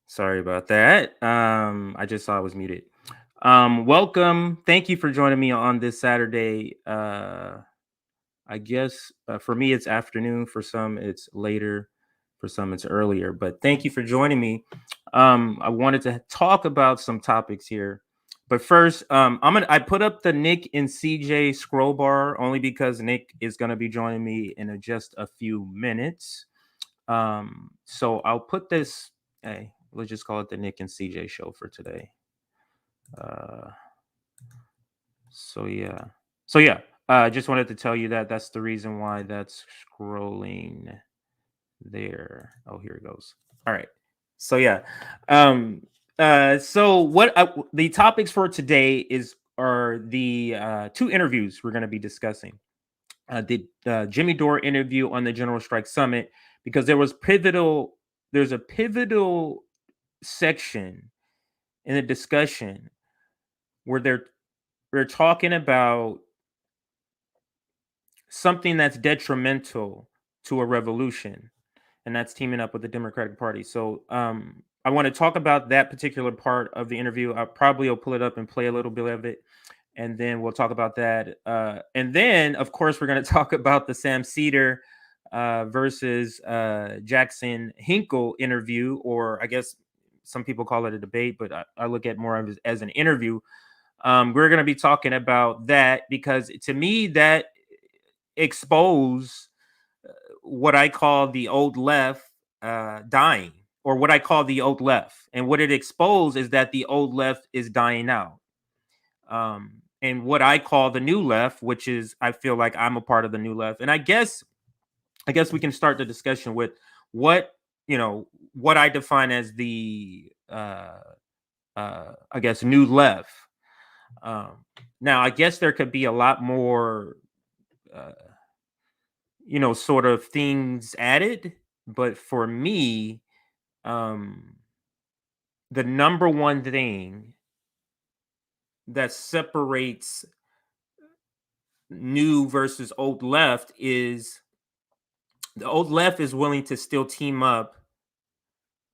Sorry about that. I just saw I was muted. Welcome. Thank you for joining me on this Saturday. I guess for me it's afternoon. For some it's later. For some it's earlier. But thank you for joining me. I wanted to talk about some topics here. But first, I put up the Nick and CJ scroll bar only because Nick is gonna be joining me in just a few minutes. So I'll put this. Hey, let's just call it the Nick and CJ show for today. Uh, so yeah, so yeah. I just wanted to tell you that that's the reason why that's scrolling there. Oh, here it goes. All right. So yeah. Um. So the topics for today are the two interviews we're going to be discussing. The Jimmy Dore interview on the General Strike Summit because there's a pivotal section in the discussion where they're talking about something that's detrimental to a revolution, and that's teaming up with the Democratic Party. So I want to talk about that particular part of the interview. I probably will pull it up and play a little bit of it, and then we'll talk about that. And then, of course, we're going to talk about the Sam Seder versus Jackson Hinkle interview, or I guess some people call it a debate, but I look at more of it as an interview. We're going to be talking about that because to me, that expose what I call the old left dying, or what I call the old left. And what it exposed is that the old left is dying out. And what I call the new left, which is I feel like I'm a part of the new left. And I guess we can start the discussion with what what I define as the I guess new left. Now I guess there could be a lot more uh, sort of things added, but for me, um the number one thing that separates new versus old left is the old left is willing to still team up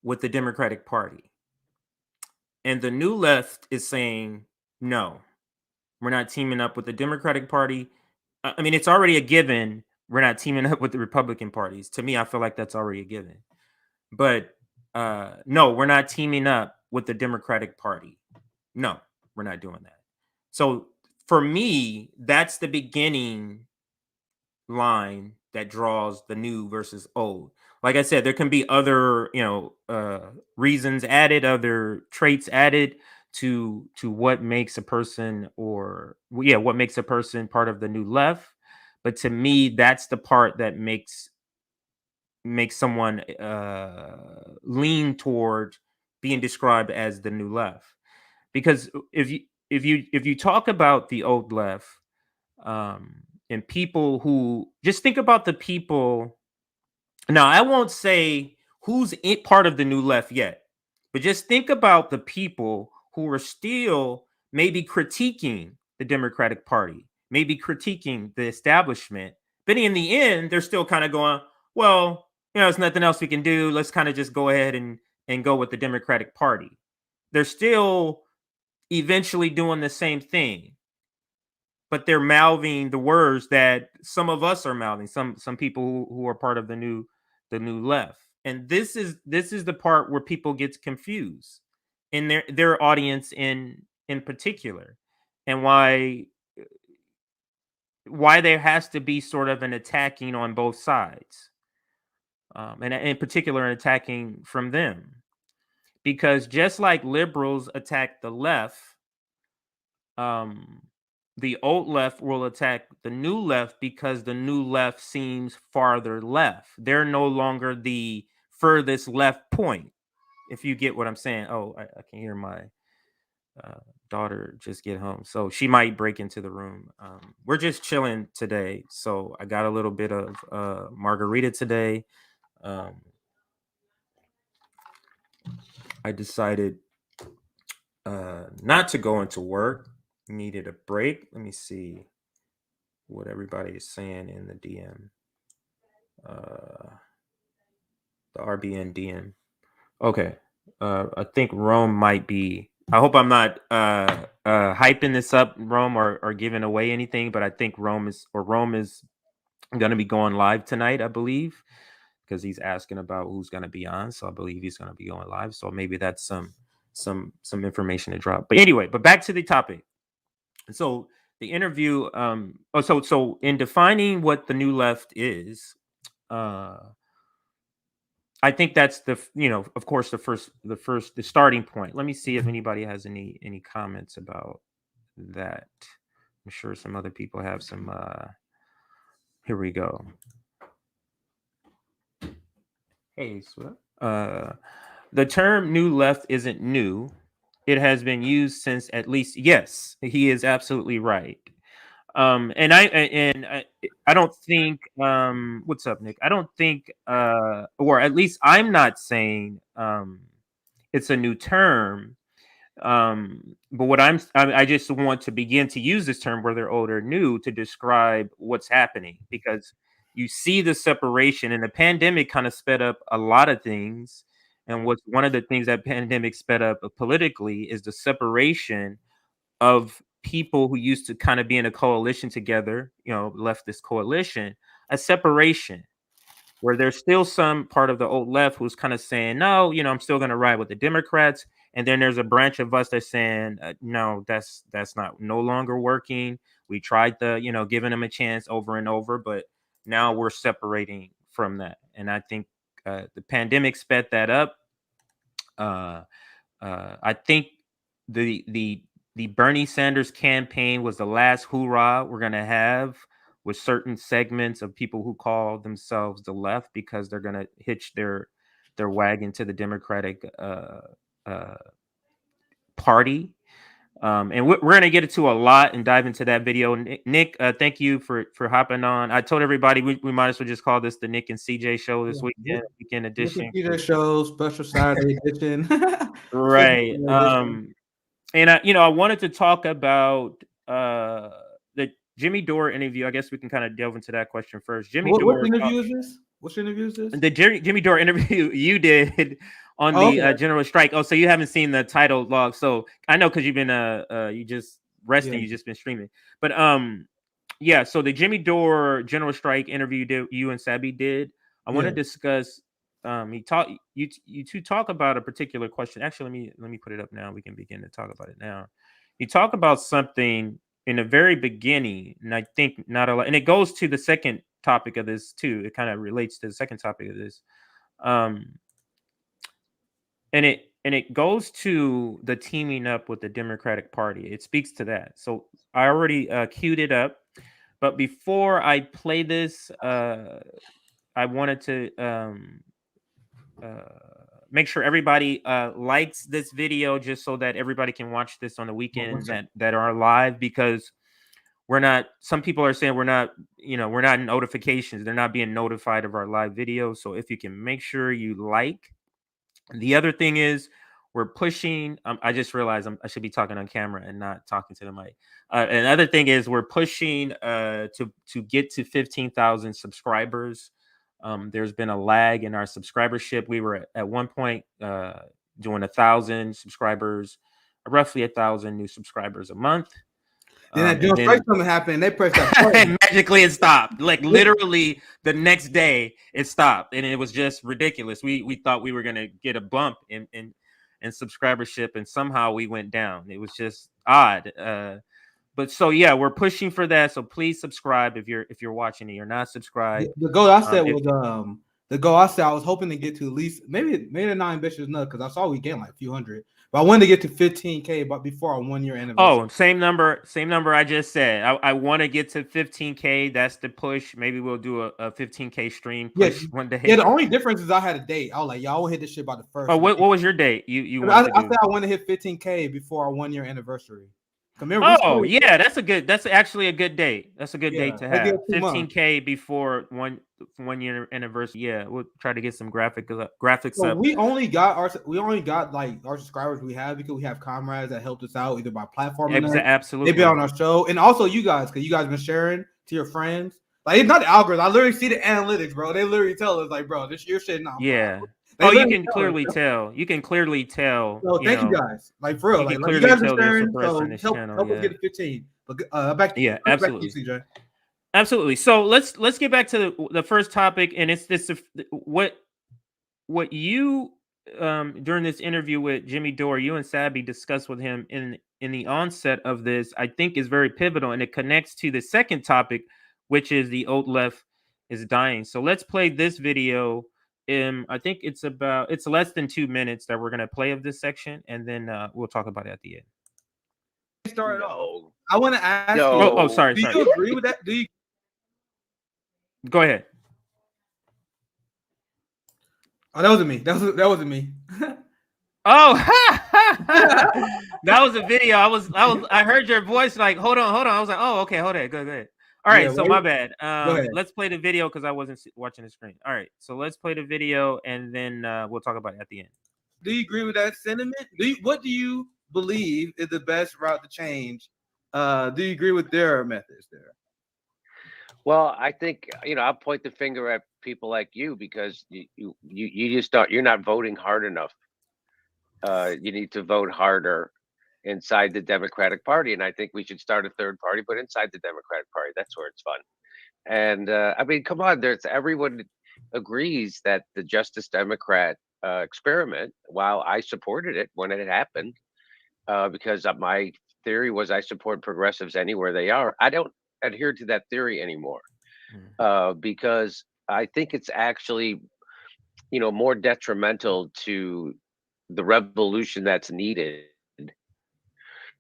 with the Democratic Party. And the new left is saying, no, we're not teaming up with the Democratic Party. I mean, it's already a given. We're not teaming up with the Republican parties. To me, I feel like that's already a given. But no, we're not teaming up with the Democratic Party. No, we're not doing that. So for me, that's the beginning line that draws the new versus old. Like I said, there can be other, reasons added, other traits added to what makes a person, or yeah, what makes a person part of the new left. But to me, that's the part that makes someone lean toward being described as the new left. Because if you talk about the old left, and people who just think about the people. Now, I won't say who's in part of the new left yet, but just think about the people who are still maybe critiquing the Democratic Party, maybe critiquing the establishment. But in the end, they're still kind of going, well, there's nothing else we can do. Let's kind of just go ahead and go with the Democratic Party. They're still eventually doing the same thing, but they're mouthing the words that some of us are mouthing, some people who are part of the new left. And this is the part where people gets confused, in their audience in particular, and why there has to be sort of an attacking on both sides, and in particular an attacking from them, because just like liberals attack the left, um the old left will attack the new left because the new left seems farther left. They're no longer the furthest left point, if you get what I'm saying. Oh, I can hear my uh, daughter just get home, so she might break into the room. We're just chilling today, so I got a little bit of margarita today. um, I decided not to go into work. Needed a break. Let me see what everybody is saying in the DM. Uh, the RBN DM. Okay. I think Rome might be. I hope I'm not hyping this up, Rome, or giving away anything. But I think Rome is going to be going live tonight, I believe, because he's asking about who's going to be on. So I believe he's going to be going live. So maybe that's some information to drop. But anyway, but back to the topic. So the interview. So in defining what the new left is, I think that's of course, the starting point. Let me see if anybody has any comments about that. I'm sure some other people have some. Here we go. Hey, the term "new left" isn't new. It has been used since at least. Yes, he is absolutely right. And I don't think what's up, Nick? I don't think or at least I'm not saying it's a new term. But what I just want to begin to use this term, whether old or new, to describe what's happening, because you see the separation, and the pandemic kind of sped up a lot of things. And what's one of the things that pandemic sped up politically is the separation of people who used to kind of be in a coalition together, leftist coalition, a separation where there's still some part of the old left who's kind of saying, no, I'm still going to ride with the Democrats. And then there's a branch of us that's saying, no, that's not no longer working. We tried giving them a chance over and over, but now we're separating from that. And I think the pandemic sped that up. I think the Bernie Sanders campaign was the last hoorah we're going to have with certain segments of people who call themselves the left, because they're going to hitch their wagon to the Democratic Party. And we're going to get into a lot and dive into that video. Nick, thank you for hopping on. I told everybody we might as well just call this the Nick and CJ show this weekend edition. Nick and CJ show, special Saturday edition. Right. And I wanted to talk about the Jimmy Dore interview. I guess we can kind of delve into that question first. What interview is this? Which interview is this? The Jimmy Dore interview you did on the general strike. Oh, so you haven't seen the title log. So I know, because you've been you just resting, you just been streaming. But yeah, so the Jimmy Dore general strike interview you and Sabi did. I want to discuss you two talk about a particular question. Actually, let me put it up now. We can begin to talk about it now. You talk about something in the very beginning, and I think not a lot, and it goes to the second topic of this too. It kind of relates to the second topic of this. And it goes to the teaming up with the Democratic Party. It speaks to that. So I already queued it up, but before I play this, I wanted to make sure everybody likes this video, just so that everybody can watch this on the weekends that are live, because some people are saying we're not in notifications. They're not being notified of our live videos. So if you can make sure you like. The other thing is we're pushing. I just realized I should be talking on camera and not talking to the mic. Another thing is we're pushing to get to 15,000 subscribers. There's been a lag in our subscribership. We were at one point doing 1,000 subscribers, roughly 1,000 new subscribers a month. Then that strike something happened. They pressed that button. Magically it stopped. Like literally the next day it stopped, and it was just ridiculous. We thought we were gonna get a bump in subscribership, and somehow we went down. It was just odd. But so yeah, we're pushing for that. So please subscribe if you're watching and you're not subscribed. The goal I said was the goal I said I was hoping to get to at least maybe not ambitious enough, because I saw we gained like a few hundred. But I wanted to get to 15K, but before our 1 year anniversary. Oh, same number I just said. I want to get to 15K. That's the push. Maybe we'll do a 15K stream push one day. Yeah, the only difference is I had a date. I was like, y'all will hit this shit by the first. Oh, what was your date? I said I want to hit 15K before our 1 year anniversary. Yeah, that's actually a good date. That's a good date to have. 15K before one year anniversary. Yeah, we'll try to get some graphics so up. We only got like our subscribers we have because we have comrades that helped us out either by platforming. Absolutely, they've been on our show, and also you guys, because you guys been sharing to your friends. Like, it's not the algorithm. I literally see the analytics, bro. They literally tell us like, bro, this your shit now. Yeah. They Oh, you literally can tell us, clearly bro. tell. You can clearly tell. So thank you guys. Like for real, You like, can like you clearly guys are tell they're sharing. suppressing So this help channel. us Yeah. get to 15. But back to Yeah, back to you, absolutely. CJ. Absolutely. So let's get back to the first topic, and it's this what you during this interview with Jimmy Dore, you and Sabby discussed with him in the onset of this, I think is very pivotal, and it connects to the second topic, which is the old left is dying. So let's play this video. I think it's less than 2 minutes that we're gonna play of this section, and then we'll talk about it at the end. Start off. I want to ask you. Oh, sorry. Do you agree with that? Do you? Go ahead. Oh, that wasn't me. That wasn't me. Oh, that was a video. I heard your voice. Like, hold on. I was like, oh, okay, hold on, go ahead. All right, so my bad. Let's play the video because I wasn't watching the screen. All right, so let's play the video and then we'll talk about it at the end. Do you agree with that sentiment? What do you believe is the best route to change? Do you agree with their methods there? Well, I think I'll point the finger at people like you because you just don't. You're not voting hard enough. You need to vote harder inside the Democratic Party, and I think we should start a third party, but inside the Democratic Party, that's where it's fun. And I mean, come on, everyone agrees that the Justice Democrat experiment. While I supported it when it happened, because my theory was I support progressives anywhere they are. I don't adhere to that theory anymore because I think it's actually more detrimental to the revolution that's needed.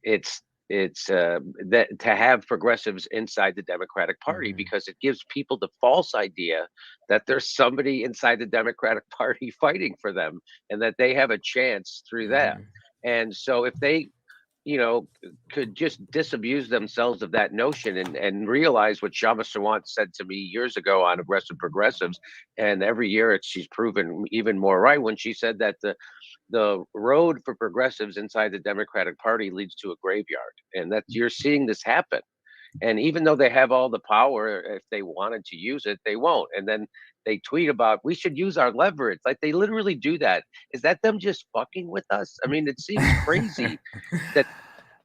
It's that to have progressives inside the Democratic Party because it gives people the false idea that there's somebody inside the Democratic Party fighting for them and that they have a chance through that. And so if they could just disabuse themselves of that notion and realize what Shama Sawant said to me years ago on aggressive progressives. And every year she's proven even more right when she said that the road for progressives inside the Democratic Party leads to a graveyard. And that you're seeing this happen. And even though they have all the power, if they wanted to use it, they won't. And then they tweet about we should use our leverage. Like they literally do that. Is that them just fucking with us? I mean, it seems crazy.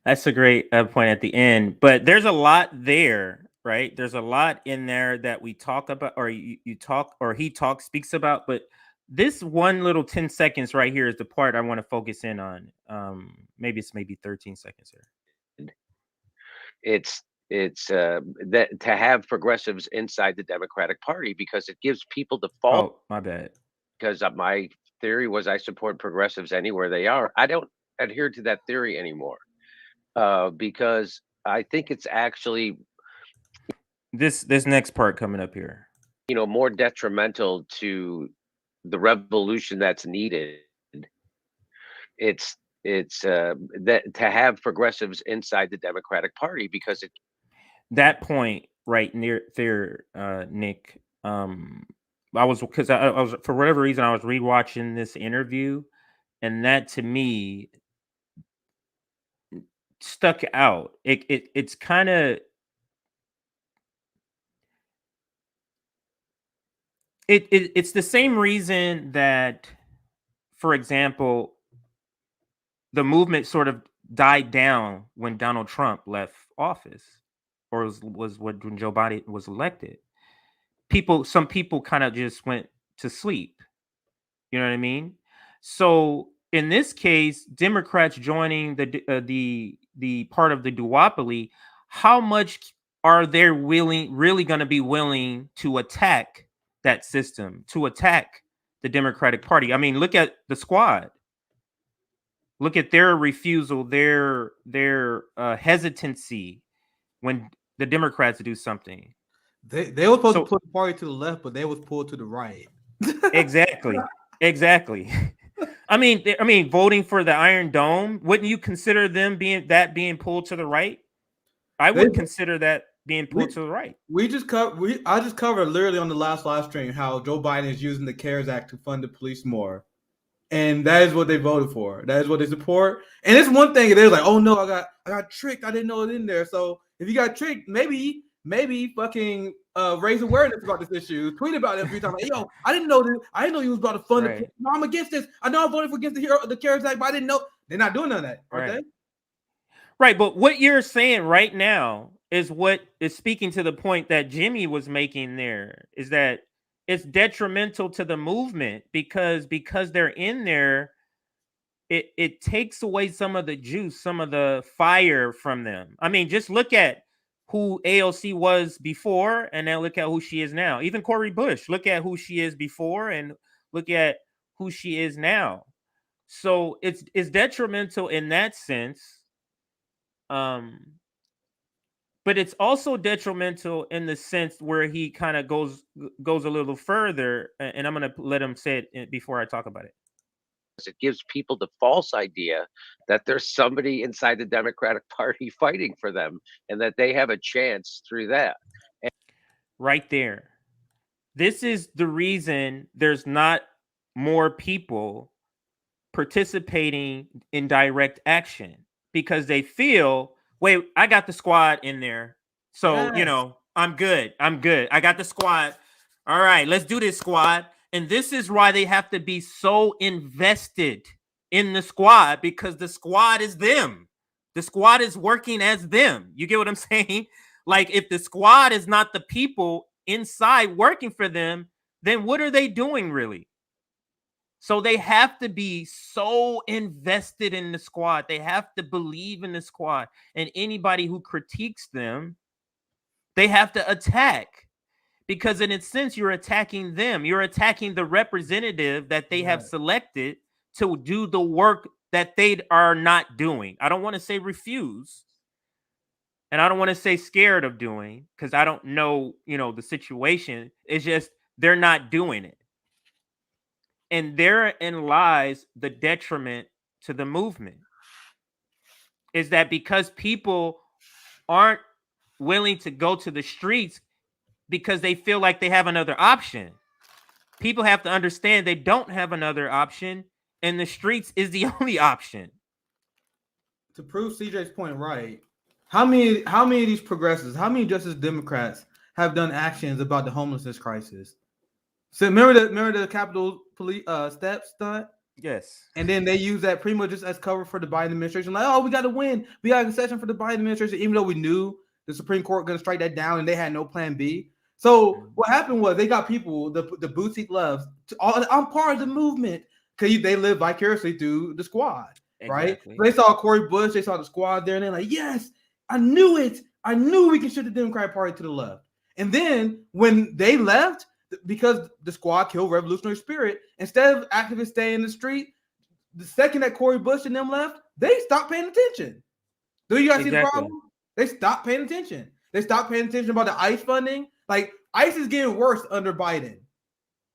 That's a great point at the end. But there's a lot there, right? There's a lot in there that we talk about, or you talk, or he speaks about. But this one little 10 seconds right here is the part I want to focus in on. Maybe 13 seconds here. It's that to have progressives inside the Democratic Party because it gives people the false. Oh, my bad. Because my theory was I support progressives anywhere they are. I don't adhere to that theory anymore because I think it's actually this next part coming up here. More detrimental to the revolution that's needed. It's that to have progressives inside the Democratic Party because it. That point right near there, Nick. I was because I was for whatever reason I was rewatching this interview, and that to me stuck out. It's kind of it's the same reason that, for example, the movement sort of died down when Donald Trump left office, or was when Joe Biden was elected. Some people kind of just went to sleep. You know what I mean? So in this case, Democrats joining the part of the duopoly, how much are they really going to be willing to attack that system, to attack the Democratic Party? I mean, look at the Squad. Look at their refusal, their hesitancy when the Democrats do something. They were supposed to put the party to the left, but they was pulled to the right. Exactly. I mean, voting for the Iron Dome, wouldn't you consider them being pulled to the right? I would consider that being pulled to the right. I just covered literally on the last live stream how Joe Biden is using the CARES Act to fund the police more. And that is what they voted for. That is what they support. And it's one thing, they're like, oh no, I got tricked. I didn't know it in there. So if you got tricked, maybe fucking raise awareness about this issue. Tweet about it a few times. Like, yo, I didn't know this. I didn't know you was about to fund Right. it. No, I'm against this. I know I voted for against the CARES Act, but I didn't know. They're not doing none of that, are they? Right, but what you're saying right now is what is speaking to the point that Jimmy was making there, is that it's detrimental to the movement because they're in there, it takes away some of the juice, some of the fire from them. I mean, just look at who AOC was before and now look at who she is now. Even Cori Bush, look at who she is before and look at who she is now. So it's detrimental in that sense. But it's also detrimental in the sense where he kind of goes a little further, and I'm going to let him say it before I talk about it. It gives people the false idea that there's somebody inside the Democratic Party fighting for them and that they have a chance through that. Right there. This is the reason there's not more people participating in direct action, because they feel, wait, I got the squad in there. So, you know, I'm good. I got the squad. All right, let's do this, squad. And this is why they have to be so invested in the squad, because the squad is them. The squad is working as them. You get what I'm saying? Like, if the squad is not the people inside working for them, then what are they doing really? So they have to be so invested in the squad. They have to believe in the squad. And anybody who critiques them, they have to attack. Because in a sense, you're attacking them. You're attacking the representative that they have selected to do the work that they are not doing. I don't want to say refuse. And I don't want to say scared of doing, because I don't know, the situation. It's just they're not doing it. And therein lies the detriment to the movement. Is that because people aren't willing to go to the streets because they feel like they have another option. People have to understand they don't have another option, and the streets is the only option. To prove CJ's point right, how many of these progressives, how many Justice Democrats have done actions about the homelessness crisis? So remember the Capitol Police steps stunt? Yes. And then they use that pretty much just as cover for the Biden administration. Like, oh, we got to win. We got a concession for the Biden administration, even though we knew the Supreme Court going to strike that down and they had no plan B. So what happened was they got people, the boutique loves, I'm part of the movement, because they live vicariously through the squad, right? So they saw Cori Bush, they saw the squad there, and they're like, yes, I knew it. I knew we could shift the Democratic Party to the left. And then when they left, because the squad killed revolutionary spirit, instead of activists staying in the street, the second that Cori Bush and them left, they stopped paying attention. Do you guys see the problem? They stopped paying attention. They stopped paying attention about the ICE funding. Like, ICE is getting worse under Biden.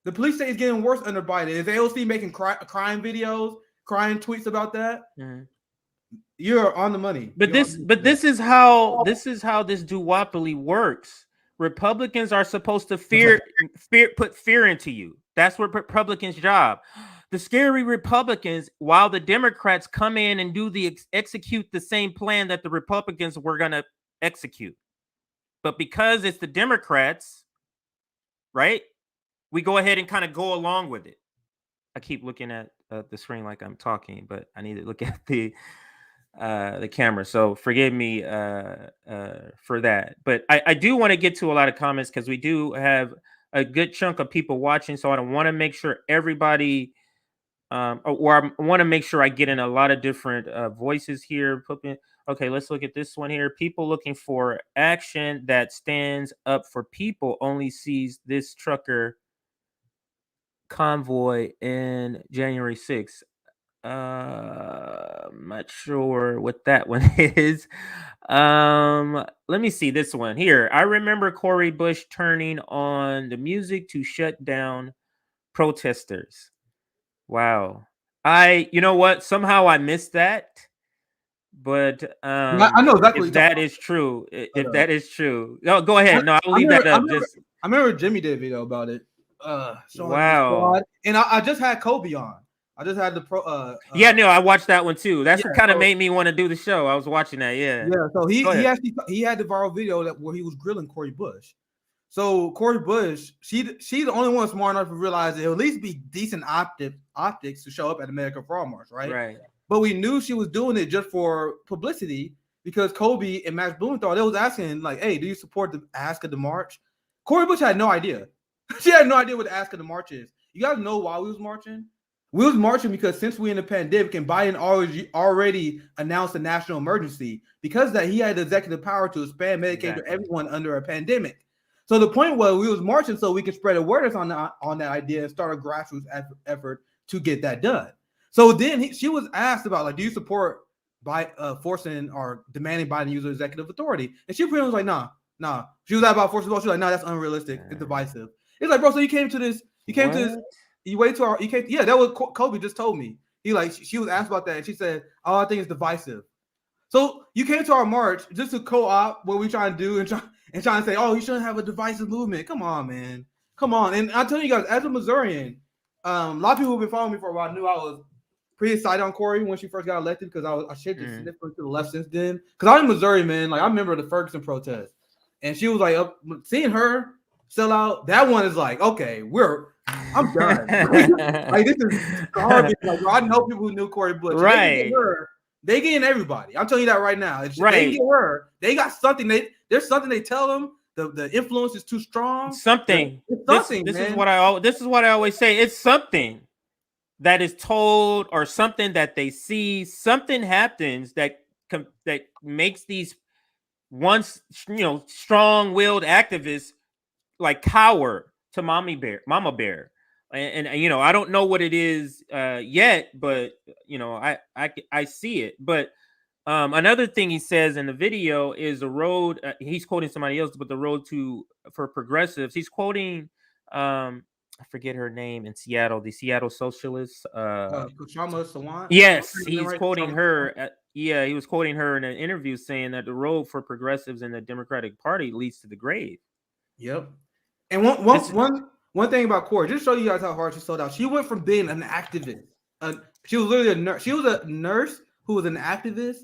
The police state is getting worse under Biden. Is AOC making crying videos, crying tweets about that? Mm-hmm. You're on the money. But this is how this duopoly works. Republicans are supposed to put fear into you. That's what Republicans' job. The scary Republicans, while the Democrats come in and execute the same plan that the Republicans were going to execute. But because it's the Democrats, right? We go ahead and kind of go along with it. I keep looking at the screen like I'm talking, but I need to look at the camera. So forgive me for that. But I do want to get to a lot of comments, because we do have a good chunk of people watching. So I want to make sure everybody, or I want to make sure I get in a lot of different voices here. Okay, let's look at this one here. People looking for action that stands up for people only sees this trucker convoy in January 6th. I'm not sure what that one is. Let me see this one here. I remember Cori Bush turning on the music to shut down protesters. Wow. You know what? Somehow I missed that. But I know exactly if that is true. If that is true. No, go ahead. No, I'll leave that up. I remember Jimmy did a video about it. Wow. And I just had Kobe on. I just had the pro. I watched that one too. That's what kind of made me want to do the show. I was watching that. Yeah. So he had the viral video where he was grilling Cori Bush. So Cori Bush, she's the only one smart enough to realize it will at least be decent optics to show up at the American Fraud March, right? Right. But we knew she was doing it just for publicity because Kobe and Max Blumenthal, they was asking like, "Hey, do you support the ask of the march?" Cori Bush had no idea. She had no idea what the ask of the march is. You guys know why we was marching? We was marching because since we in the pandemic and Biden already announced a national emergency, because that he had the executive power to expand Medicaid to everyone under a pandemic. So the point was we was marching so we could spread awareness on that idea and start a grassroots effort to get that done. So then she was asked about like, do you support by forcing or demanding Biden use executive authority? And she pretty much was like, nah. She was about forcing. She was like, nah, that's unrealistic. It's divisive. It's like, bro, so you came to this. You wait to our. You came. Yeah, that was Kobe just told me. She was asked about that, and she said, "Oh, I think it's divisive." So you came to our march just to co-op what we trying to do and trying to say, "Oh, you shouldn't have a divisive movement." Come on, man. Come on. And I tell you guys, as a Missourian, a lot of people who've been following me for a while knew I was pretty excited on Cori when she first got elected because I shifted significantly to the left since then. Because I'm in Missouri, man. Like I remember the Ferguson protest, and she was like, seeing her sell out. That one is like, okay, I'm done. Like this is garbage. Like, bro, I know people who knew Cori Bush. Right. They getting everybody. I'm telling you that right now. If they get her, they got something. There's something they tell them. The influence is too strong. Something. This is what I always say. It's something that is told or something that they see. Something happens that makes these once strong-willed activists like cower to Mama Bear. And I don't know what it is yet, but I see it. But another thing he says in the video is the road. He's quoting somebody else, but the road for progressives. He's quoting I forget her name in Seattle, the Seattle Socialists. Yes, he's quoting her. He was quoting her in an interview saying that the road for progressives in the Democratic Party leads to the grave. Yep. And one thing about Cori, just to show you guys how hard she sold out. She went from being an activist. She was literally a nurse. She was a nurse who was an activist.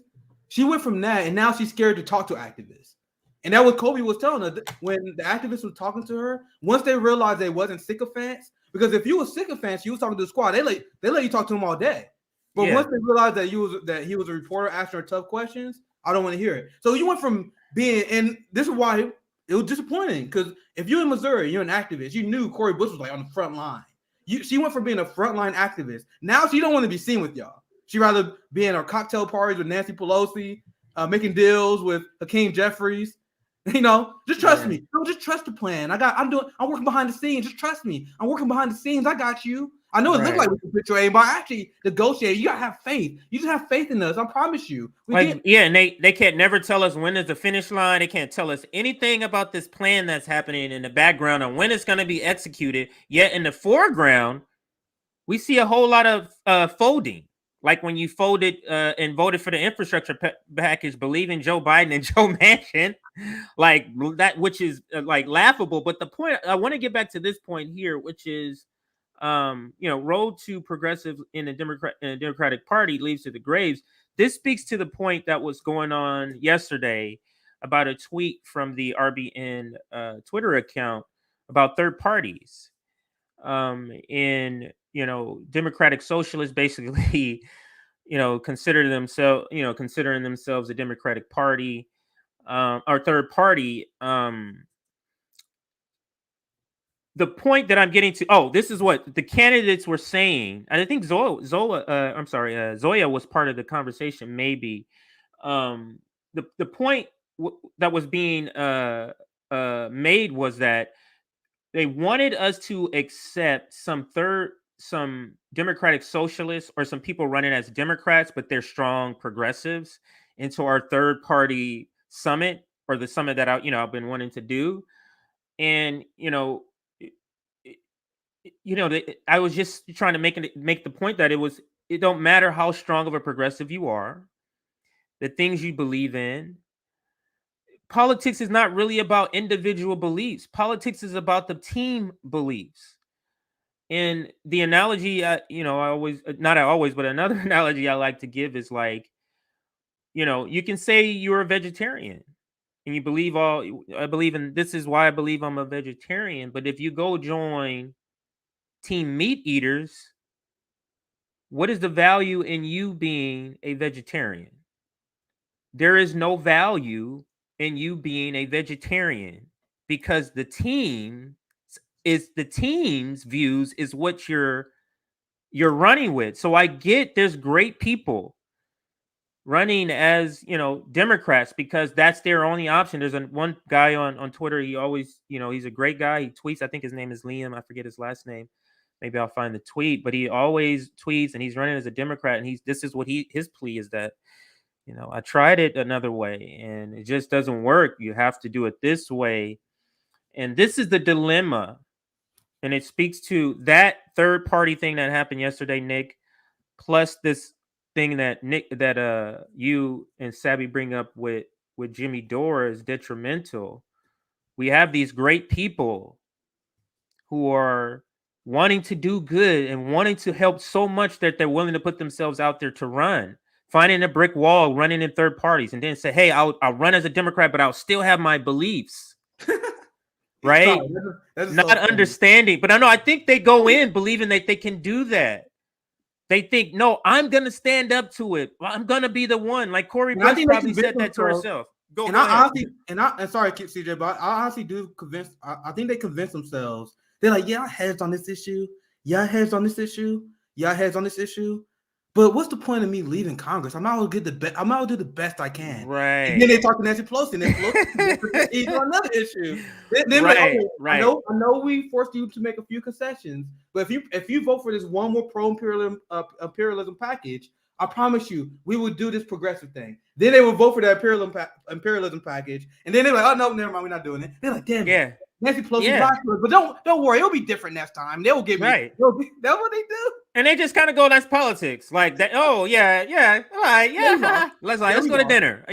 She went from that, and now she's scared to talk to activists. And that was Kobe was telling her when the activists was talking to her. Once they realized they wasn't sycophants, because if you were sycophants, you was talking to the squad. They let you talk to them all day. But once they realized that he was a reporter asking her tough questions, I don't want to hear it. So you went from being, and this is why it was disappointing, because if you're in Missouri, you're an activist. You knew Cori Bush was like on the front line. She went from being a frontline activist. Now she don't want to be seen with y'all. She'd rather be in her cocktail parties with Nancy Pelosi, making deals with Hakeem Jeffries. Just trust me. No, just trust the plan. I'm working behind the scenes. Just trust me. I'm working behind the scenes. I got you. I know it looks like we can betray, but I actually negotiate. You gotta have faith. You just have faith in us. I promise you. And they can't never tell us when is the finish line. They can't tell us anything about this plan that's happening in the background and when it's going to be executed. Yet in the foreground, we see a whole lot of folding. Like when you folded and voted for the infrastructure package, believing Joe Biden and Joe Manchin, like that, which is like laughable. But the point I want to get back to this point here, which is, road to progressive in the Democratic Party leads to the graves. This speaks to the point that was going on yesterday about a tweet from the RBN Twitter account about third parties. Democratic socialists basically, considering themselves a Democratic Party or third party. The point that I'm getting to, this is what the candidates were saying. And I think Zoya was part of the conversation, maybe. The point that was being made was that they wanted us to accept some Democratic socialists or some people running as Democrats, but they're strong progressives into our third party summit, or the summit that I've been wanting to do. And, I was just trying to make the point that it don't matter how strong of a progressive you are, the things you believe in. Politics is not really about individual beliefs. Politics is about the team beliefs. And the analogy, but another analogy I like to give is like, you can say you're a vegetarian. and you believe I believe in, this is why I believe I'm a vegetarian. But if you go join Team Meat Eaters, what is the value in you being a vegetarian? There is no value in you being a vegetarian, because the team's views is what you're running with. So I get there's great people running as, Democrats, because that's their only option. There's one guy on Twitter. He always, he's a great guy. He tweets. I think his name is Liam. I forget his last name. Maybe I'll find the tweet, but he always tweets, and he's running as a Democrat. And this is what his plea is, that, I tried it another way and it just doesn't work. You have to do it this way. And this is the dilemma. And it speaks to that third party thing that happened yesterday, Nick, plus this thing that you and Sabby bring up with Jimmy Dore is detrimental. We have these great people who are wanting to do good and wanting to help so much that they're willing to put themselves out there to run, finding a brick wall, running in third parties, and then say, hey, I'll run as a Democrat, but I'll still have my beliefs. Right? That's not understanding. But I think they go in believing that they can do that. They think, no, I'm going to stand up to it. I'm going to be the one. Like Corey Bush probably said that to herself. Sorry, CJ, but I honestly do convince. I think they convince themselves. They're like, yeah, I hedged on this issue. Yeah, I hedged on this issue. Yeah, I hedged on this issue. But what's the point of me leaving Congress? I'm out to do the best I can. Right. And then they talk to Nancy Pelosi, and then Pelosi on another issue. Then right. Like, okay, right. I know we forced you to make a few concessions, but if you vote for this one more pro-imperialism package, I promise you, we will do this progressive thing. Then they will vote for that imperialism package, and then they're like, oh no, never mind, we're not doing it. They're like, damn, yeah. Nancy Pelosi lied to us, but don't worry, it'll be different next time. They will give me right. That's what they do. And they just kind of go, that's politics. Like that. Oh yeah, all right, yeah. Let's go to dinner.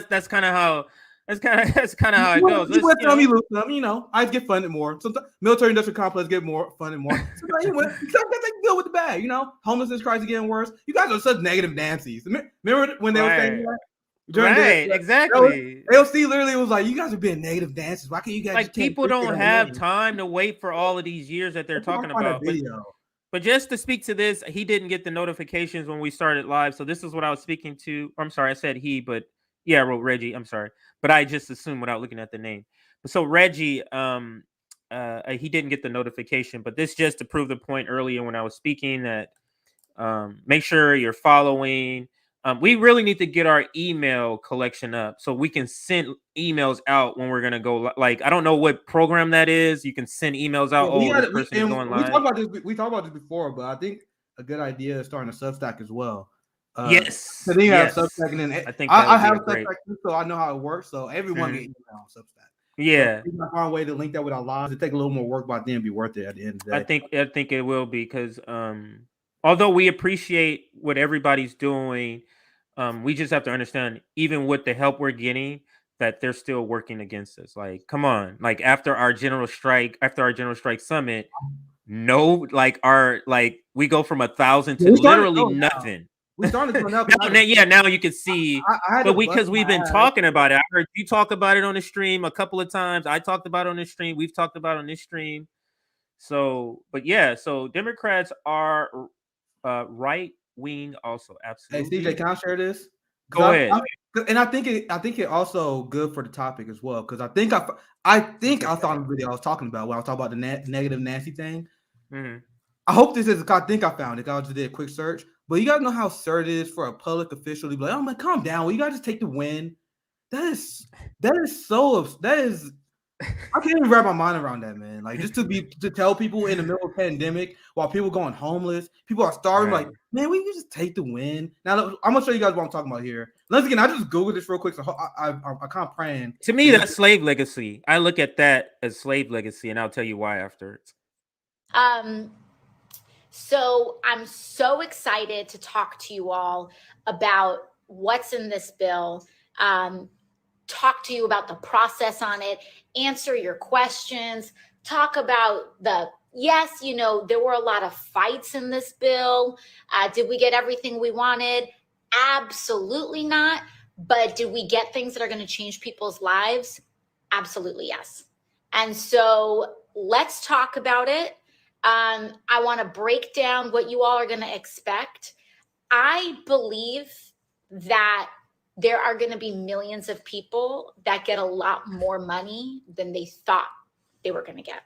That's kind of how it goes. I get funded more. Sometimes military industrial complex get more funded more. Sometimes they deal with the bad. Homelessness crisis getting worse. You guys are such negative Nancy's. Remember when they were saying that? Exactly. AOC literally was like, "You guys are being negative Nancy's. Why can't you guys?" Like people don't have time to wait for all of these years that they're talking about. But just to speak to this, he didn't get the notifications when we started live. So this is what I was speaking to. I'm sorry, I said he, but yeah, I wrote Reggie. I'm sorry, but I just assumed without looking at the name. So Reggie, he didn't get the notification. But this just to prove the point earlier when I was speaking that make sure you're following. We really need to get our email collection up so we can send emails out when we're gonna go. Like, I don't know what program that is. You can send emails out. This person is going live. We talked about this before, but I think a good idea is starting a Substack as well. Yes. So then you have Substack, and then I think I have Substack too, so I know how it works. So everyone get email on Substack. Yeah. So we can find a way to link that with our lives. It take a little more work, but then it'd be worth it at the end of the day. I think it will be, because although we appreciate what everybody's doing, we just have to understand, even with the help we're getting, that they're still working against us. Like, come on. Like after our general strike summit, we go from 1,000 to literally nothing. We started to now. Now you can see, because we've been talking about it. I heard you talk about it on the stream a couple of times. I talked about it on the stream. We've talked about it on this stream. So Democrats are right wing also. Absolutely. Hey CJ, can I share this? Go ahead. I think it also good for the topic as well, because I think I saw the video I was talking about when I was talking about the negative Nancy thing. Mm-hmm. I hope this is. I think I found it. I just did a quick search, but you guys know how absurd it is for a public official to be like, "Oh man, calm down. Well, you guys just take the win." That is so. That is. I can't even wrap my mind around that, man. Like, just to tell people in the middle of a pandemic while people going homeless, people are starving. Right. Like, man, we can just take the win. Now, I'm gonna show you guys what I'm talking about here. Once again, I just Googled this real quick, so I kind of praying. To me, that's slave legacy. I look at that as slave legacy, and I'll tell you why afterwards. So I'm so excited to talk to you all about what's in this bill. Talk to you about the process on it, answer your questions, talk about yes, there were a lot of fights in this bill. Did we get everything we wanted? Absolutely not. But do we get things that are going to change people's lives? Absolutely, yes. And so let's talk about it. I want to break down what you all are going to expect. I believe that there are going to be millions of people that get a lot more money than they thought they were going to get.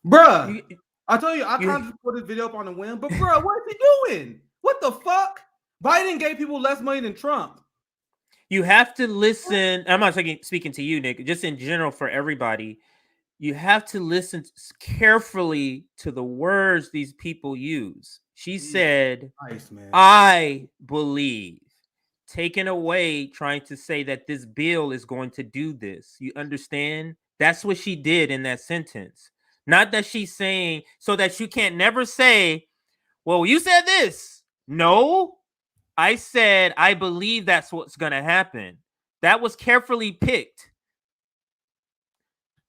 Bruh, I told you, I kind of put this video up on the whim, but bruh, what is he doing? What the fuck? Biden gave people less money than Trump. You have to listen. I'm not speaking to you, Nick, just in general for everybody. You have to listen carefully to the words these people use. She said, nice, man. I believe, taken away, trying to say that this bill is going to do this. You understand? That's what she did in that sentence. Not that she's saying so that you can't never say, well, you said this. No, I said, I believe that's what's going to happen. That was carefully picked.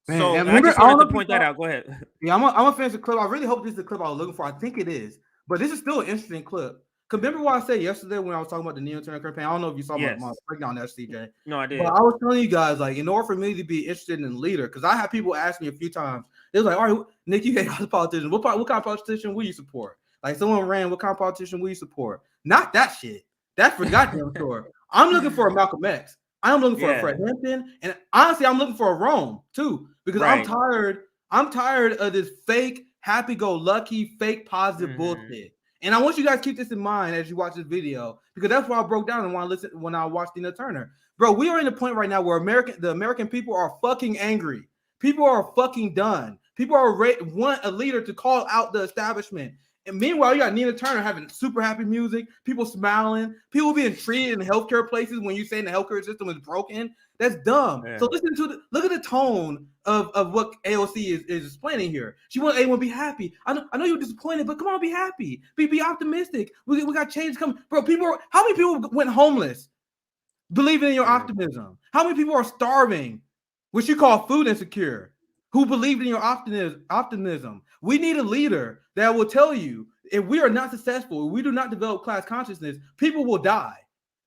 Man, so I just wanted to point that out. Go ahead. Yeah, I'm gonna finish the clip. I really hope this is the clip I was looking for. I think it is, but this is still an interesting clip. Remember what I said yesterday when I was talking about the neo-Turner campaign? I don't know if you saw my breakdown there, CJ. No, I did. But I was telling you guys, like, in order for me to be interested in a leader, because I had people ask me a few times, they was like, all right, Nick, you hate all the politicians. What kind of politician will you support? Like, someone ran, what kind of politician will you support? Not that shit. That's for goddamn sure. I'm looking for a Malcolm X. I'm looking for a Fred Hampton, and honestly, I'm looking for a Rome too, because I'm tired of this fake, happy-go-lucky, fake positive bullshit. And I want you guys to keep this in mind as you watch this video, because that's why I broke down and when I watched Tina Turner. Bro, we are in a point right now where the American people are fucking angry. People are fucking done. People want a leader to call out the establishment. And meanwhile, you got Nina Turner having super happy music, people smiling, people being treated in healthcare places when you saying the healthcare system is broken. That's dumb. Yeah. So look at the tone of what AOC is explaining here. She wants everyone to be happy. I know you're disappointed, but come on, be happy. Be optimistic. We got change coming. Bro, how many people went homeless believing in your optimism? How many people are starving, which you call food insecure, who believed in your optimism? We need a leader that will tell you if we are not successful, if we do not develop class consciousness, people will die.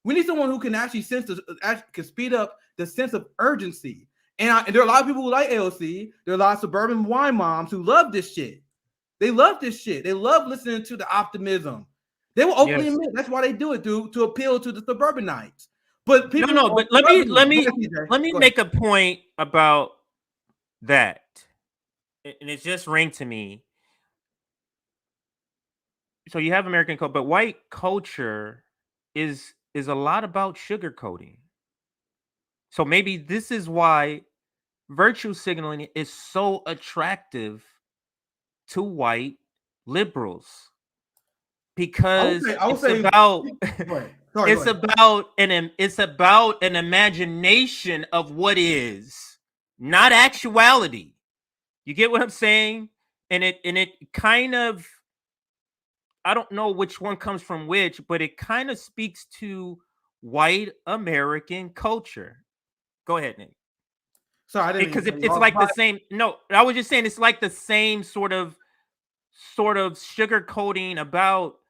We need someone who can actually can speed up the sense of urgency. And there are a lot of people who like AOC. There are a lot of suburban wine moms who love this shit. They love this shit. They love listening to the optimism. They will openly admit that's why they do it to appeal to the suburbanites. But people but let me make a point about that. And it just rang to me. So you have American culture, but white culture is a lot about sugarcoating. So maybe this is why virtue signaling is so attractive to white liberals, because it's about an imagination of what is, not actuality. You get what I'm saying? And it kind of, I don't know which one comes from which, but it kind of speaks to white American culture. Go ahead, Nick. Sorry, because it's like the same. No, I was just saying it's like the same sort of sugarcoating about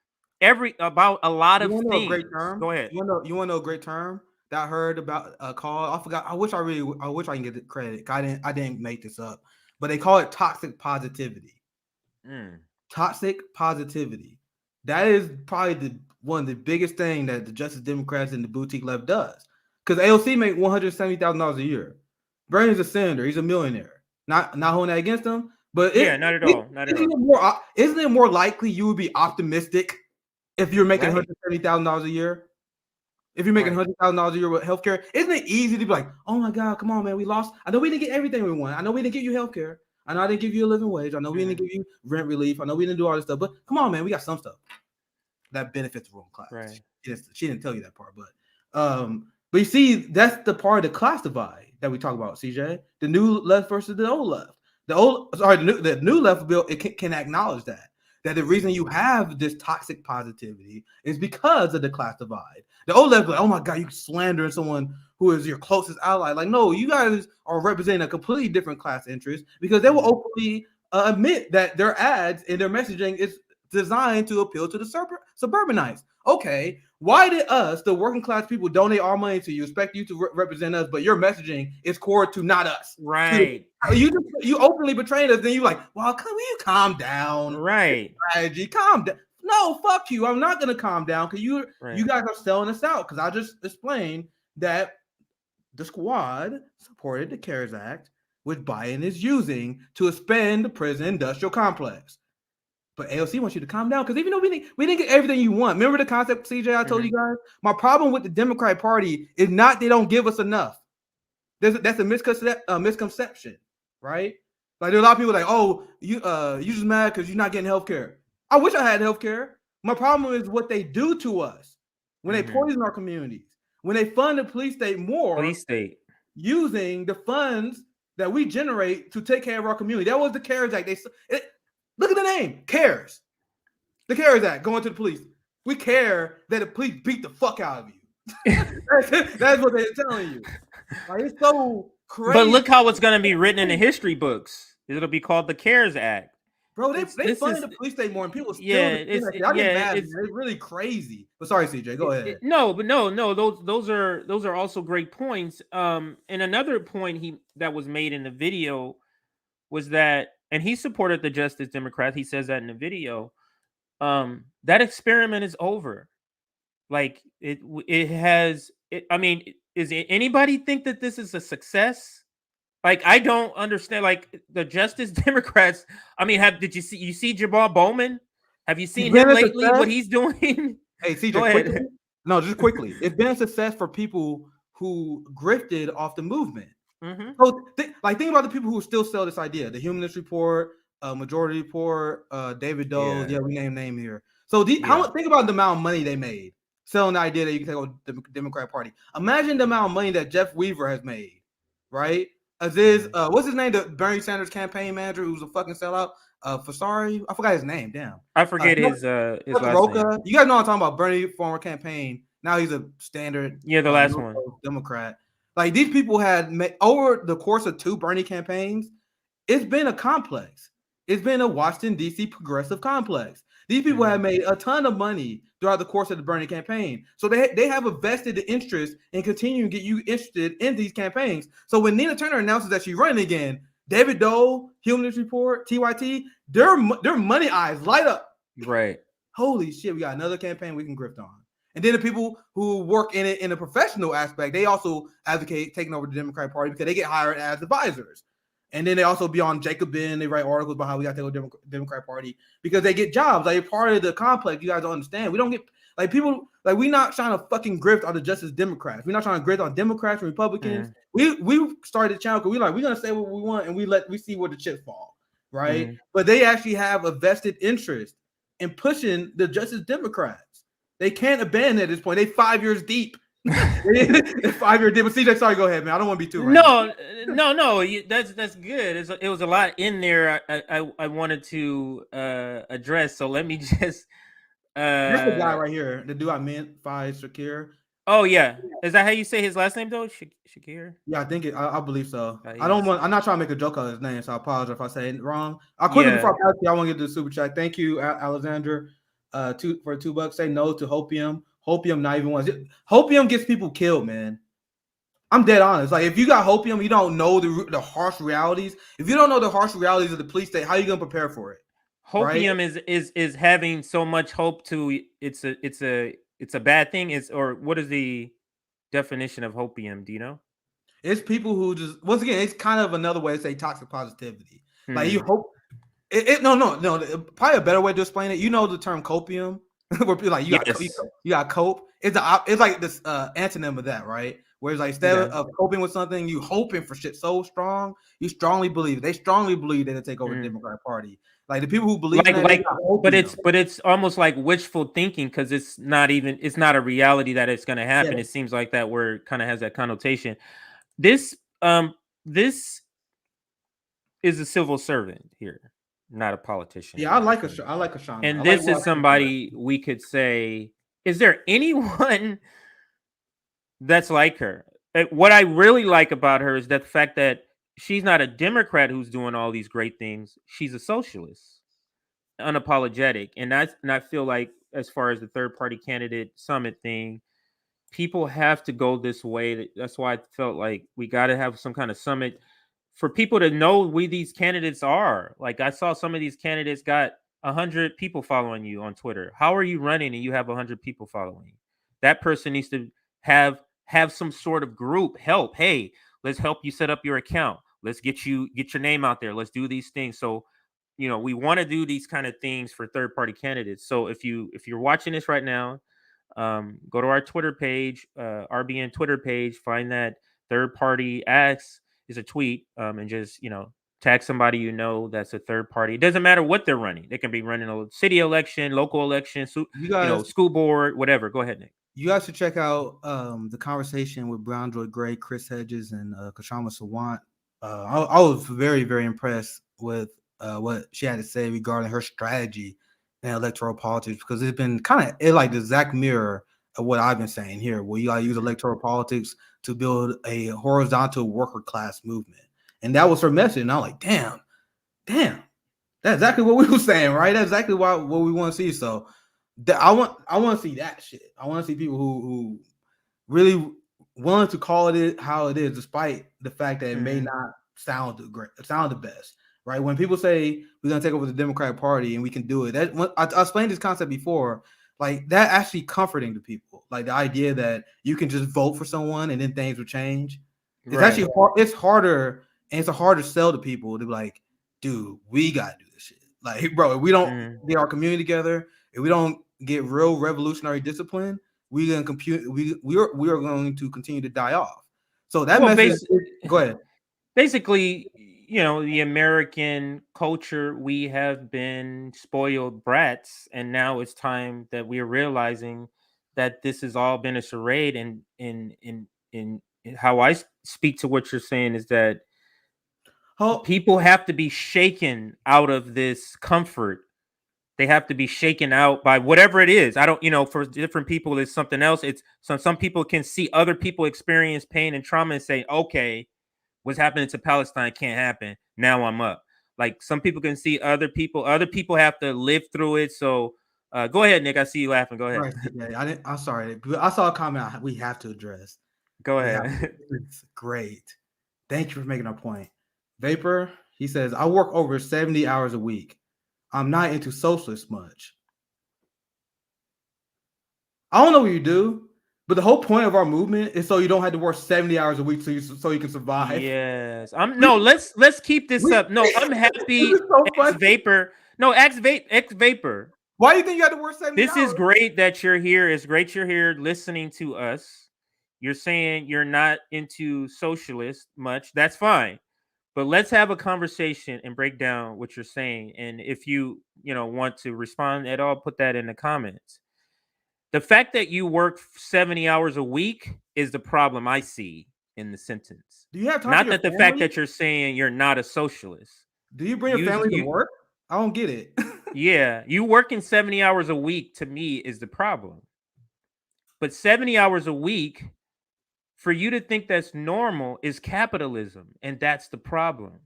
a lot of things. Great term? Go ahead. You want to know a great term that I heard about a call? I forgot. I wish I can get the credit. I didn't make this up, but they call it toxic positivity. Toxic positivity. That is probably one of the biggest thing that the Justice Democrats and the boutique left does. Because AOC make $170,000 a year. Bernie's a senator. He's a millionaire. Not holding that against him, but not at all. Isn't it more likely you would be optimistic if you're making $170,000 a year? If you're making $100,000 a year with healthcare, isn't it easy to be like, oh my God, come on, man, we lost. I know we didn't get everything we want. I know we didn't give you healthcare. I know I didn't give you a living wage. I know we didn't give you rent relief. I know we didn't do all this stuff, but come on, man, we got some stuff that benefits the ruling class. Right. She didn't tell you that part, but you see, that's the part of the class divide that we talk about, CJ. The new left versus the old left. The new left bill can acknowledge that the reason you have this toxic positivity is because of the class divide. The old left, like, oh my God, you slandering someone who is your closest ally. Like, no, you guys are representing a completely different class interest, because they will openly admit that their ads and their messaging is designed to appeal to the suburbanites. Okay, why did us, the working class people, donate our money to you, expect you to represent us, but your messaging is core to not us? Right. You openly betrayed us, then you like, well, will you calm down? Right. Strategy, calm down. No, fuck you. I'm not gonna calm down because you guys are selling us out. Because I just explained that the squad supported the CARES Act, which Biden is using to expand the prison industrial complex. But AOC wants you to calm down because even though we didn't get everything you want, remember the concept, CJ, I told you guys? My problem with the Democratic Party is not they don't give us enough. That's a misconception, right? Like there's a lot of people like, oh, you just mad because you're not getting health care. I wish I had health care. My problem is what they do to us when they poison our communities, when they fund the police state more, using the funds that we generate to take care of our community. That was the CARES Act. Look at the name, CARES. The CARES Act going to the police. We care that the police beat the fuck out of you. That's what they're telling you. Like, it's so crazy. But look how it's going to be written in the history books. It'll be called the CARES Act. Bro, they funded the police state more, and people still. It's really crazy. But sorry, CJ, go ahead. No. Those are also great points. And another point that was made in the video was that, and he supported the Justice Democrats. He says that in the video. That experiment is over. Like it has. I mean, is anybody think that this is a success? Like, I don't understand. Like the Justice Democrats. I mean, did you see Jabal Bowman? Have you seen him lately? What he's doing? Hey, CJ, just quickly. It's been a success for people who grifted off the movement. So, think about the people who still sell this idea: the Humanist Report, Majority Report, David Doe. Yeah, we name here. So, think about the amount of money they made selling the idea that you can take over the Democratic Party. Imagine the amount of money that Jeff Weaver has made, right? Aziz, what's his name? The Bernie Sanders campaign manager who's a fucking sellout. Fasari, I forgot his name. Damn, I forget his last name. You guys know what I'm talking about. Bernie former campaign. Now he's a standard. Yeah, the last one. Democrat. Like these people had made over the course of 2 Bernie campaigns. It's been a complex. It's been a Washington D.C. progressive complex. These people have made a ton of money throughout the course of the Bernie campaign. So they have a vested interest in continuing to get you interested in these campaigns. So when Nina Turner announces that she's running again, David Dole, Humanist Report, TYT, their money eyes light up. Right. Holy shit, we got another campaign we can grift on. And then the people who work in it in a professional aspect, they also advocate taking over the Democratic Party because they get hired as advisors. And then they also be on Jacobin. They write articles about how we got to go to the Democratic Party because they get jobs. Like, part of the complex. You guys don't understand. We don't get like people like we're not trying to fucking grift on the Justice Democrats. We're not trying to grift on Democrats and Republicans. We started the channel because we're gonna say what we want and we see where the chips fall, right? But they actually have a vested interest in pushing the Justice Democrats. They can't abandon at this point. They 5 years deep. They're 5 years deep. But CJ, sorry, go ahead, man. I don't want to be too. No. That's good. It was a lot in there. I wanted to address. So let me just. That's the guy right here. The dude I meant, Faiz Shakir. Oh yeah, is that how you say his last name though? Shakir? Yeah, I think I believe so. I'm not trying to make a joke of his name, so I apologize if I say it wrong. I'll quickly before I want to get to the super chat. Thank you, Alexander, for $2. Say no to hopium. Hopium not even once. Hopium gets people killed, man. I'm dead honest. Like, if you got hopium, you don't know the harsh realities. If you don't know the harsh realities of the police state, how are you gonna prepare for it? Hopium is having so much hope to it's a bad thing. Or what is the definition of hopium? Do you know? It's people who just, once again, it's kind of another way to say toxic positivity. Like, you hope no. Probably a better way to explain it. You know the term copium, where people like you got cope. It's like this antonym of that, right? Whereas like instead of coping with something, you hoping for shit so strong, you strongly believe. They strongly believe they'll take over the Democratic Party. Like the people who believe but it's almost like wishful thinking because it's not a reality that it's going to happen. Yeah. It seems like that word kind of has that connotation. This is a civil servant here, not a politician. Yeah, I like a Sean. And this is somebody we could say, is there anyone that's like her? What I really like about her is that the fact that she's not a Democrat who's doing all these great things. She's a socialist. unapologetic. And I feel like, as far as the third party candidate summit thing, people have to go this way. That's why I felt like we got to have some kind of summit for people to know we these candidates are. Like, I saw some of these candidates got 100 people following you on Twitter. How are you running and you have 100 people following you? That person needs to have some sort of group help. Hey, let's help you set up your account. Let's get your name out there. Let's do these things. So, we want to do these kind of things for third party candidates. So if you're watching this right now, go to our Twitter page, RBN Twitter page, find that third party acts is a tweet, and just, tag somebody that's a third party. It doesn't matter what they're running. They can be running a city election, local election, school board, whatever. Go ahead, Nick. You guys should check out the conversation with Brown Joy Gray, Chris Hedges, and Kashapp Sawant. I was very, very impressed with what she had to say regarding her strategy in electoral politics, because it's been kind of like the exact mirror of what I've been saying here, where you got to use electoral politics to build a horizontal worker class movement. And that was her message. And I'm like, damn, that's exactly what we were saying, right? That's exactly what we want to see. So I want to see that shit. I want to see people who really willing to call it how it is, despite the fact that it may not sound the best, right? When people say we're gonna take over the Democratic Party and we can do it, I explained this concept before. Like, that actually comforting to people. Like, the idea that you can just vote for someone and then things will change. It's actually hard. It's harder, and it's a harder sell to people to be like, dude, we gotta do this shit. Like, bro, if we don't get our community together, if we don't get real revolutionary discipline, we are going to continue to die off. So that message. Go ahead. Basically, the American culture, we have been spoiled brats, and now it's time that we are realizing that this has all been a charade. And in how I speak to what you're saying is that people have to be shaken out of this comfort. They have to be shaken out by whatever it is. I don't, for different people, it's something else. It's some people can see other people experience pain and trauma and say, okay, what's happening to Palestine can't happen. Now I'm up. Like, some people can see other people have to live through it. So go ahead, Nick. I see you laughing. Go ahead. Right, I'm sorry. I saw a comment we have to address. Go ahead. It's great. Thank you for making our point. Vapor, he says, I work over 70 hours a week. I'm not into socialist much. I don't know what you do, but the whole point of our movement is so you don't have to work 70 hours a week so you can survive. Yes. Let's keep this up. No, I'm happy. Vapor. No, X Vapor. Why do you think you have to work 70 hours? This is great that you're here. It's great you're here listening to us. You're saying you're not into socialist much. That's fine. But let's have a conversation and break down what you're saying. And if you want to respond at all, put that in the comments. The fact that you work 70 hours a week is the problem I see in the sentence. Do you have time? Not that the fact that you're saying you're not a socialist. Do you bring your family to work? I don't get it. Yeah, you working 70 hours a week to me is the problem. But 70 hours a week, for you to think that's normal, is capitalism, and that's the problem.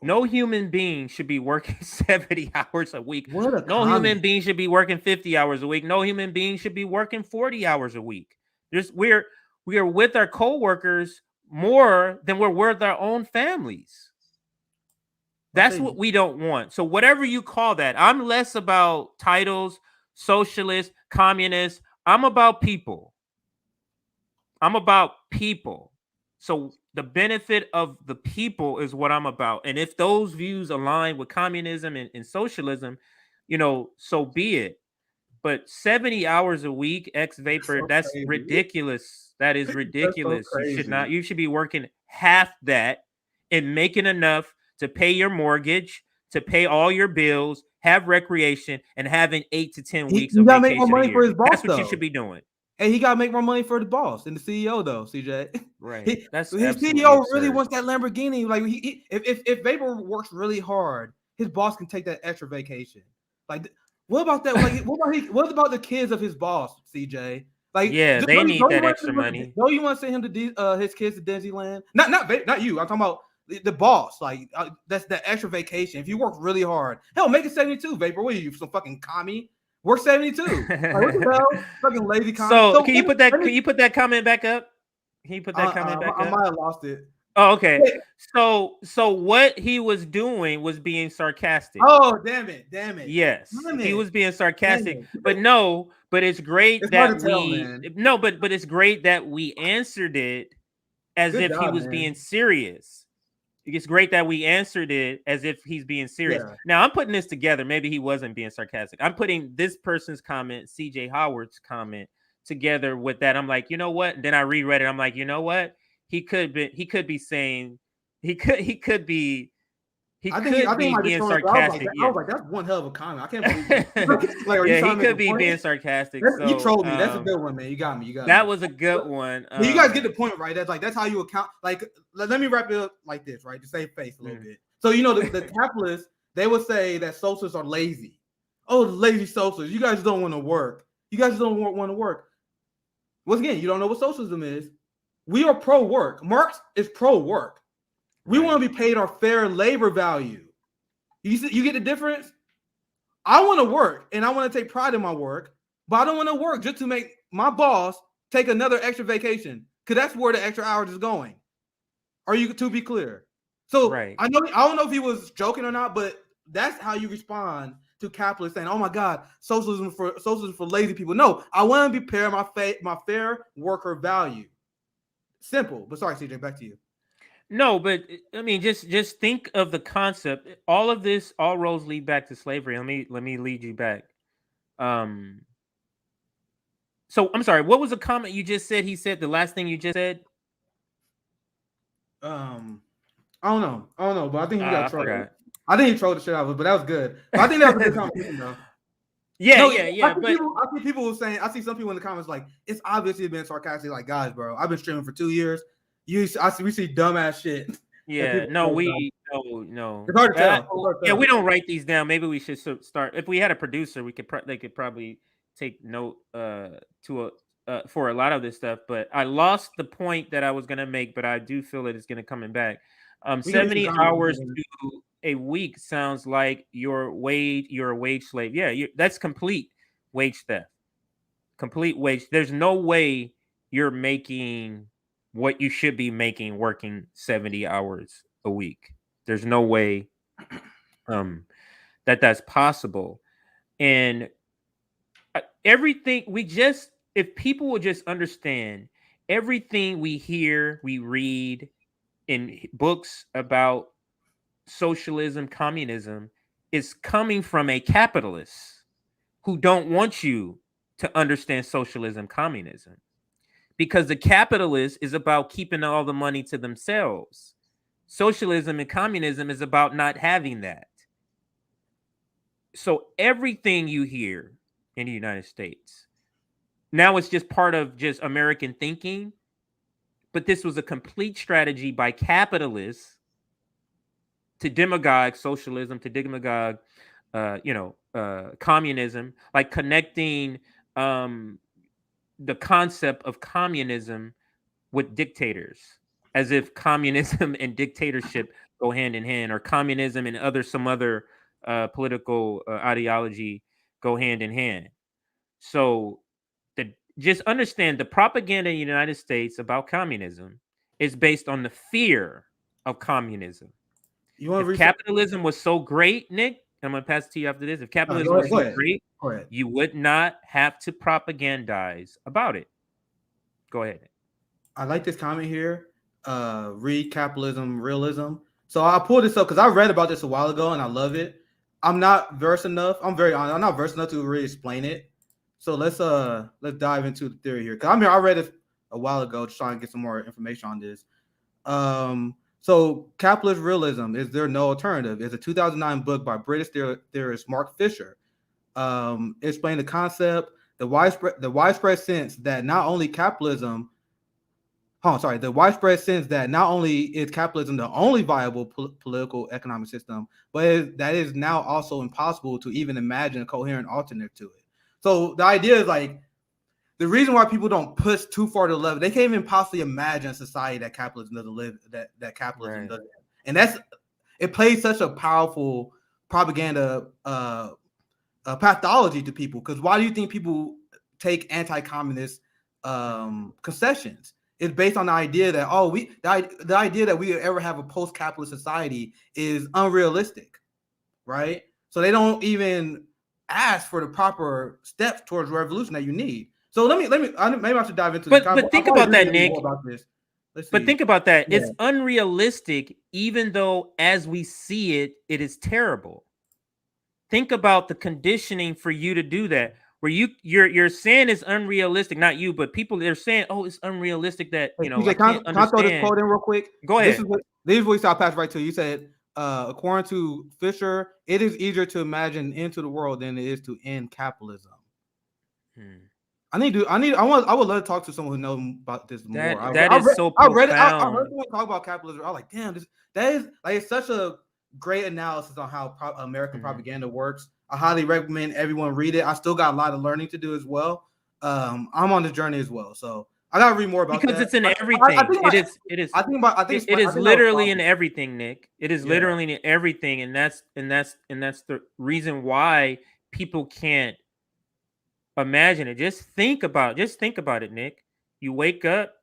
No human being should be working 70 hours a week. No human being should be working 50 hours a week. No human being should be working 40 hours a week. We are with our coworkers more than we're with our own families. That's what we don't want. So whatever you call that, I'm less about titles, socialist, communist. I'm about people. So the benefit of the people is what I'm about. And if those views align with communism and socialism, so be it. But 70 hours a week, X Vapor, that's ridiculous. That is ridiculous. So you should be working half that and making enough to pay your mortgage, to pay all your bills, have recreation, and having 8 to 10 weeks of vacation. Make more money for his boss. That's what you should be doing. And he got to make more money for the boss and the CEO, though, CJ. Right. His CEO really wants that Lamborghini. Like, if Vapor works really hard, his boss can take that extra vacation. Like, what about that? Like, what about the kids of his boss, CJ? Like, yeah, they need that extra money. No, you want to send him to his kids to Disneyland? Not you. I'm talking about the boss. Like that's the extra vacation. If you work really hard, hell, make it 72. Vapor, what are you, some fucking commie? Work 72. Like, what the hell? Fucking lazy commie. So can you put that comment back up? Can you put that comment back up? I might have lost it. Oh, okay. So what he was doing was being sarcastic. Oh, damn it. Yes, he was being sarcastic. But it's great it's that but it's great that we answered it as if he was being serious. It's great that we answered it as if he's being serious. Yeah. Now I'm putting this together. Maybe he wasn't being sarcastic. I'm putting this person's comment, CJ Howard's comment, together with that. I'm like, you know what? And then I reread it. I'm like, you know what? He could be saying he could be being sarcastic. I was like, that's one hell of a comment. I can't believe it. Like, he could be being sarcastic. You trolled me. That's a good one, man. You got me. That was a good one. You guys get the point, right? That's how you account. Like, let me wrap it up like this, right? To save face a little bit. So the capitalists, they would say that socialists are lazy. Oh, lazy socialists. You guys don't want to work. You guys don't want to work. Once again, you don't know what socialism is. We are pro-work. Marx is pro-work. We want to be paid our fair labor value. You get the difference? I want to work, and I want to take pride in my work, but I don't want to work just to make my boss take another extra vacation, because that's where the extra hours is going. Are you to be clear? So I don't know if he was joking or not, but that's how you respond to capitalists saying, "Oh my God, socialism for lazy people." No, I want to be paid my fair worker value. Simple, but sorry, CJ, back to you. No, but I mean, just think of the concept. All of this, all roads lead back to slavery. Let me lead you back. So I'm sorry. What was the comment you just said? He said the last thing you just said. I don't know, but I think he got trolled. I think he trolled the shit out of it, but that was good. But I think that was a good conversation, though. Yeah. I see people saying, I see some people in the comments like, it's obviously been sarcastic. Like, guys, bro, I've been streaming for 2 years. We see dumbass shit. Yeah, no. It's hard to tell. Yeah, we don't write these down. Maybe we should start. If we had a producer, they could probably take note for a lot of this stuff. But I lost the point that I was gonna make, but I do feel that it's gonna coming back. 70 hours to a week sounds like you're a wage slave. Yeah, that's complete wage theft. Complete wage. There's no way you're making what you should be making working 70 hours a week. There's no way that's possible. And everything if people would just understand everything we hear, we read in books about socialism, communism is coming from a capitalist who don't want you to understand socialism, communism. Because the capitalist is about keeping all the money to themselves. Socialism and communism is about not having that. So everything you hear in the United States, now it's just part of just American thinking, but this was a complete strategy by capitalists to demagogue socialism, to demagogue, communism, like connecting the concept of communism with dictators, as if communism and dictatorship go hand in hand, or communism and some other political ideology go hand in hand. So just understand the propaganda in the United States about communism is based on the fear of communism. If capitalism was so great, Nick, I'm going to pass it to you after this. If capitalism was so great, you would not have to propagandize about it. Go ahead. I like this comment here. Read Capitalism Realism. So I pulled this up because I read about this a while ago and I love it. I'm not versed enough. I'm very honest. I'm not versed enough to really explain it. So let's dive into the theory here. Because I read it a while ago, just trying to get some more information on this. So Capitalist Realism, Is There No Alternative? Is a 2009 book by British theorist Mark Fisher. Explained the concept, the widespread sense that not only is capitalism the only viable political economic system, but that is now also impossible to even imagine a coherent alternate to it. So the idea is like, the reason why people don't push too far to the left, they can't even possibly imagine a society that capitalism doesn't live, that capitalism doesn't. And it plays such a powerful propaganda pathology to people. Because why do you think people take anti-communist concessions? It's based on the idea that the idea that we would ever have a post-capitalist society is unrealistic, right? So they don't even ask for the proper steps towards revolution that you need. So maybe I should dive into this. But think about that, Nick. About this. But think about that. Yeah. It's unrealistic, even though as we see it, it is terrible. Think about the conditioning for you to do that. Where you're saying it's unrealistic, not you, but people, they're saying, oh, it's unrealistic that, you know, can I throw this quote in real quick? Go ahead. This is what I'll pass right to. You said, according to Fisher, it is easier to imagine an end to the world than it is to end capitalism. I would love to talk to someone who knows about this more. That is so profound. I heard someone talk about capitalism. I was like, damn, that is like, it's such a great analysis on how American propaganda works. I highly recommend everyone read it. I still got a lot of learning to do as well. I'm on the journey as well, so I gotta read more about because that. It's in everything. It is literally in everything, Nick. It is literally in everything, and that's the reason why people can't imagine it. Just think about it, Nick. You wake up,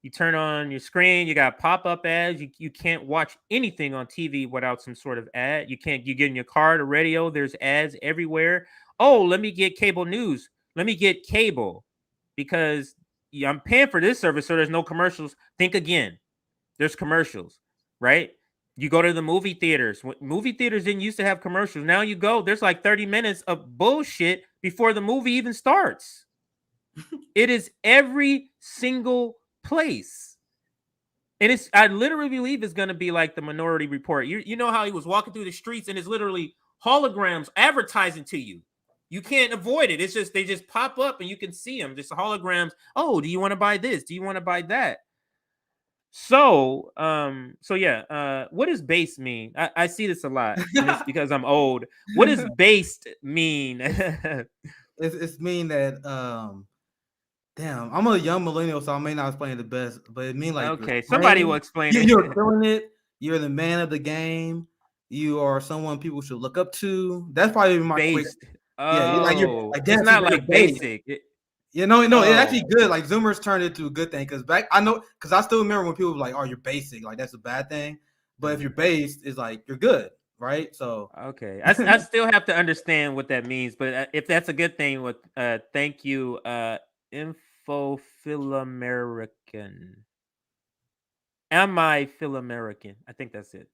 you turn on your screen, you got pop-up ads. You can't watch anything on TV without some sort of ad. You get in your car, the radio, there's ads everywhere. Oh, let me get cable news. Let me get cable because I'm paying for this service, so there's no commercials. Think again. There's commercials, right? You go to the movie theaters. Movie theaters didn't used to have commercials. Now you go, there's like 30 minutes of bullshit before the movie even starts. It is every single place. And I literally believe it's going to be like the Minority Report. You know how he was walking through the streets and it's literally holograms advertising to you. You can't avoid it. It's just, they just pop up and you can see them. Just holograms. Oh, do you want to buy this? Do you want to buy that? So what does base mean? I see this a lot. And it's because I'm old. What does based mean? It's mean that damn, I'm a young millennial, so I may not explain it the best, but it means like, okay, somebody will explain it. You're killing it. You're the man of the game. You are someone people should look up to. That's probably my based. quick. Oh, yeah, it's not like basic. No, it's actually good. Like Zoomers turned it to a good thing because I still remember when people were like, "Oh, you're basic," like that's a bad thing. But if you're based, it's like you're good, right? So okay, I still have to understand what that means. But if that's a good thing, with thank you, Infophilamerican. Am I Philamerican? I think that's it.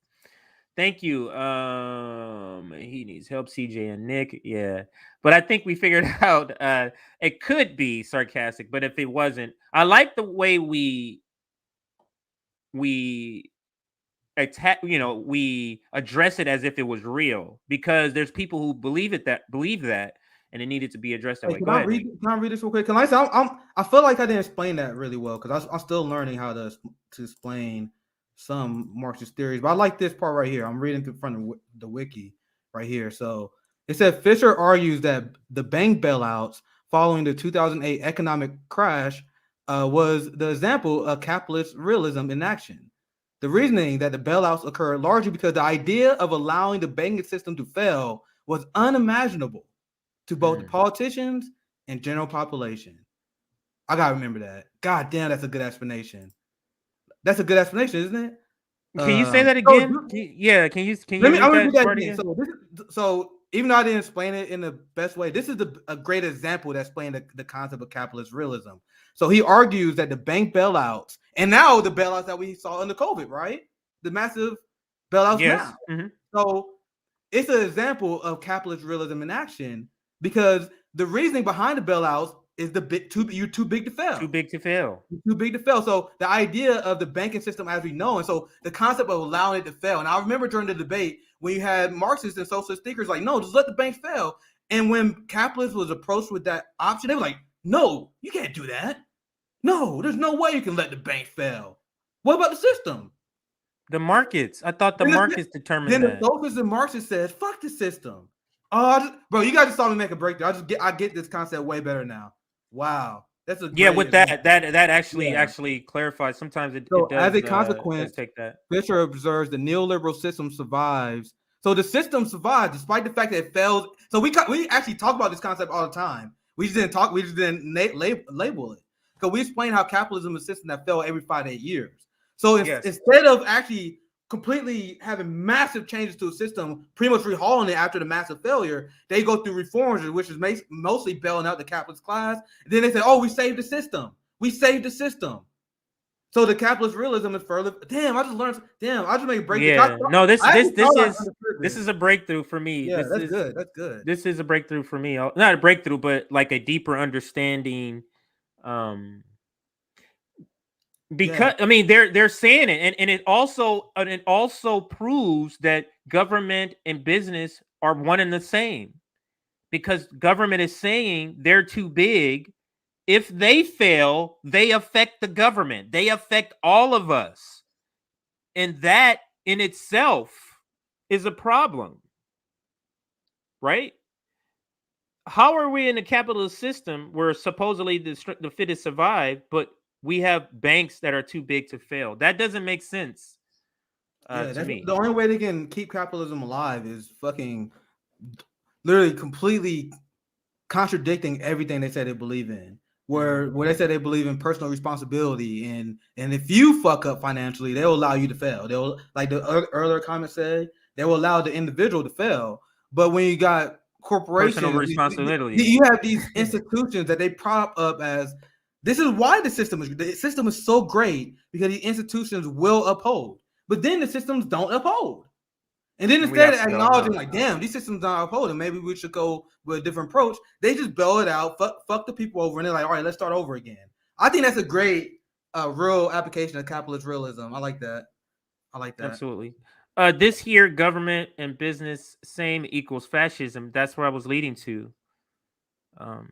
Thank you. He needs help, CJ and Nick. Yeah. But I think we figured out it could be sarcastic, but if it wasn't, I like the way we attack, we address it as if it was real, because there's people who believe that, and it needed to be addressed that way. Can I read this real quick? Can I say I feel like I didn't explain that really well because I'm still learning how to explain some Marxist theories, but I like this part right here. I'm reading through front of the wiki right here. So it said Fisher argues that the bank bailouts following the 2008 economic crash was the example of capitalist realism in action. The reasoning that the bailouts occurred largely because the idea of allowing the banking system to fail was unimaginable to both the politicians and general population. I gotta remember that. God damn, that's a good explanation. That's a good explanation, isn't it? Can you say that again? Can you read that part again? So even though I didn't explain it in the best way, this is a great example that explains the concept of capitalist realism. So he argues that the bank bailouts, and now the bailouts that we saw in the COVID, right? The massive bailouts now. Mm-hmm. So it's an example of capitalist realism in action because the reasoning behind the bailouts is you're too big to fail. Too big to fail. Too big to fail. So the idea of the banking system as we know, and so the concept of allowing it to fail. And I remember during the debate when you had Marxists and socialist thinkers like, no, just let the bank fail. And when capitalists was approached with that option, they were like, no, you can't do that. No, there's no way you can let the bank fail. What about the system? The markets. I thought the markets determined that. Then the socialists and Marxists said, fuck the system. Bro, you guys just saw me make a breakthrough. I get this concept way better now. Wow. That's a Yeah, great with example. that actually Yeah. actually clarifies. Sometimes it So does as a consequence, does take that. Fisher observes the neoliberal system survives. So the system survives despite the fact that it fails. So we actually talk about this concept all the time. We just didn't talk. We just didn't label it because we explain how capitalism is a system that fell every 5 to 8 years. So Yes. instead of actually completely having massive changes to a system, pretty much rehauling it after the massive failure, they go through reforms, which is mostly bailing out the capitalist class. And then they say, "Oh, we saved the system. We saved the system." So the capitalist realism is further. Damn, I just learned. Damn, I just made a breakthrough. Yeah. No, this This is a breakthrough for me. Yeah, that's good. That's good. This is a breakthrough for me. Not a breakthrough, but like a deeper understanding. Because I mean they're saying it, and it also proves that government and business are one and the same, because government is saying they're too big. If they fail, they affect the government, they affect all of us, and that in itself is a problem, right? How are we in a capitalist system where supposedly the fittest survive, but we have banks that are too big to fail? That doesn't make sense to me. The only way they can keep capitalism alive is fucking literally completely contradicting everything they said they believe in. Where they said they believe in personal responsibility, and if you fuck up financially, they'll allow you to fail. They'll, like the earlier comment said, they will allow the individual to fail. But when you got corporations, personal responsibility, you have these institutions that they prop up as this is why the system is so great, because the institutions will uphold, but then the systems don't uphold. And then instead of acknowledging, like, damn, these systems don't uphold, and maybe we should go with a different approach, they just bail it out, fuck the people over, and they're like, all right, let's start over again. I think that's a great real application of capitalist realism. I like that. Absolutely. This here, government and business same equals fascism. That's where I was leading to. I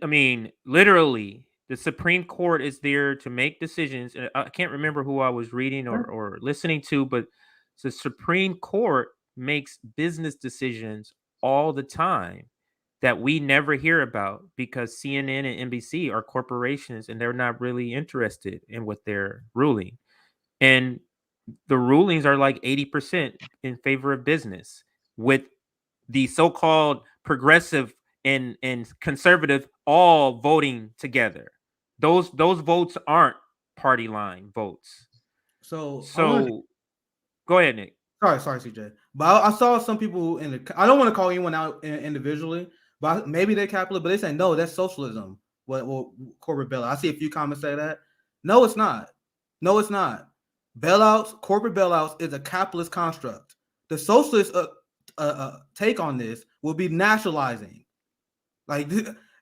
mean, literally, the Supreme Court is there to make decisions. I can't remember who I was reading or listening to, but the Supreme Court makes business decisions all the time that we never hear about, because CNN and NBC are corporations and they're not really interested in what they're ruling. And the rulings are like 80% in favor of business, with the so-called progressive and conservative all voting together. Those votes aren't party line votes. So go ahead, Nick. Sorry, CJ. But I saw some people I don't want to call anyone out individually, but maybe they're capitalist, but they say no, that's socialism. What corporate bailout? I see a few comments say that. No, it's not. No, it's not. Bailouts, corporate bailouts is a capitalist construct. The socialist take on this will be nationalizing. Like,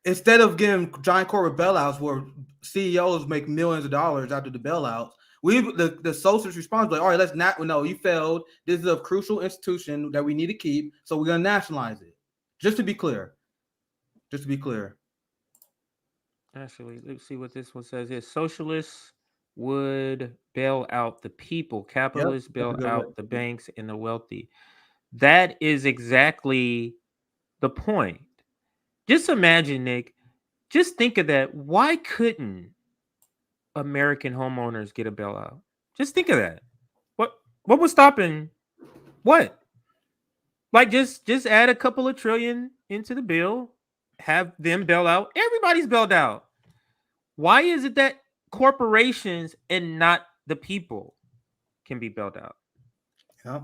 instead of giving giant corporate bailouts where CEOs make millions of dollars after the bailouts, the socialist response, like, all right, let's not. No, you failed. This is a crucial institution that we need to keep, so we're gonna nationalize it. Just to be clear. Actually, let's see what this one says here. Socialists would bail out the people. Capitalists bail out the banks and the wealthy. That is exactly the point. Just imagine, Nick. Just think of that. Why couldn't American homeowners get a bailout? Just think of that. What was stopping? What? Like, just add a couple of trillion into the bill, have them bail out. Everybody's bailed out. Why is it that corporations and not the people can be bailed out? Yeah,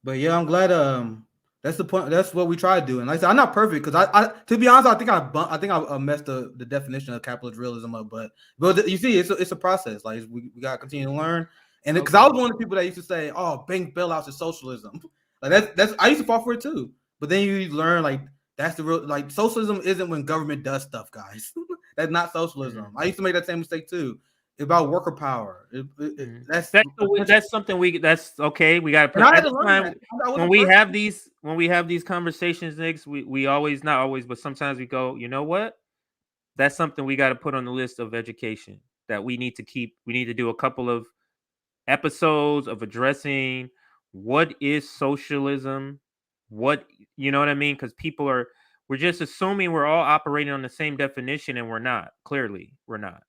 but yeah, I'm glad. That's the point. That's what we try to do. And like I said, I'm not perfect, because I to be honest, I think I messed the definition of capitalist realism up. But you see, it's a process. Like, we gotta continue to learn. And because I was one of the people that used to say, "Oh, bank bailouts is socialism." Like that's I used to fall for it too. But then you learn, like, that's the real, like, socialism isn't when government does stuff, guys. That's not socialism. I used to make that same mistake too. About worker power. That's something that's okay. We got to put when we have these conversations, Nick. We always, not always, but sometimes we go, you know what? That's something we got to put on the list of education that we need to keep. We need to do a couple of episodes of addressing what is socialism, what, you know what I mean? Because people are, We're just assuming we're all operating on the same definition, and we're not. Clearly, we're not.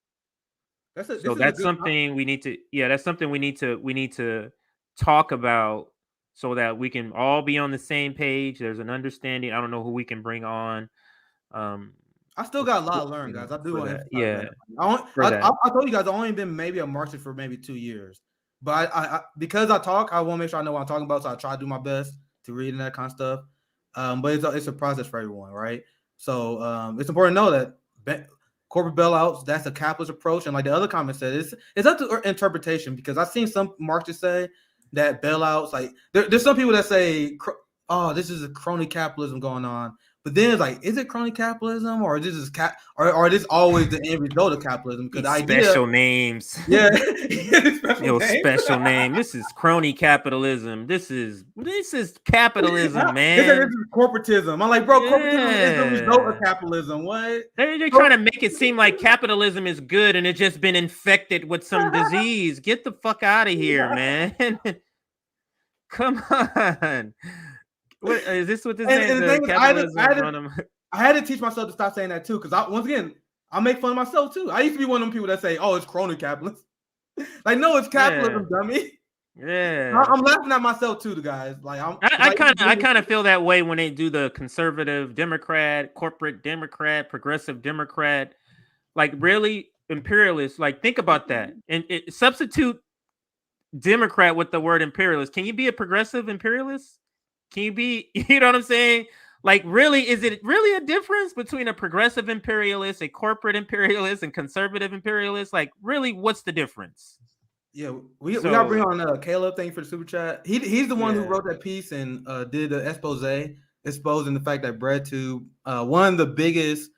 So that's something we need to. Yeah, that's something we need to talk about so that we can all be on the same page. There's an understanding. I don't know who we can bring on. I still got a lot to learn, guys. I do want to emphasize that. I told you guys I've only been maybe a Marxist for maybe 2 years, but I because I talk, I want to make sure I know what I'm talking about. So I try to do my best to read and that kind of stuff. But it's a process for everyone, right? So it's important to know that corporate bailouts, that's a capitalist approach, and like the other comment said, it's up to interpretation, because I've seen some Marxists say that bailouts, like there's some people that say, oh, this is a crony capitalism going on. But then it's like, is it crony capitalism, or this is or this always the end result of capitalism? Because special names, yeah, special name. This is crony capitalism. This is capitalism, man. This is corporatism. I'm like, bro, corporatism is the result of capitalism. What? They're trying to make it seem like capitalism is good and it's just been infected with some disease. Get the fuck out of here, man. Come on. What is this? What this is? I had to teach myself to stop saying that too, because once again, I make fun of myself too. I used to be one of them people that say, "Oh, it's crony capitalism." Like, no, it's capitalism, dummy. Yeah, I'm laughing at myself too, guys. Like, I kind of feel that way when they do the conservative Democrat, corporate Democrat, progressive Democrat. Like, really imperialist. Like, think about that and substitute Democrat with the word imperialist. Can you be a progressive imperialist? Can you be, you know what I'm saying? Like, really, is it really a difference between a progressive imperialist, a corporate imperialist, and conservative imperialist? Like, really, what's the difference? Yeah, we got to bring on Caleb. Thank you for the super chat. He's the one who wrote that piece and did the expose exposing the fact that BreadTube, one of the biggest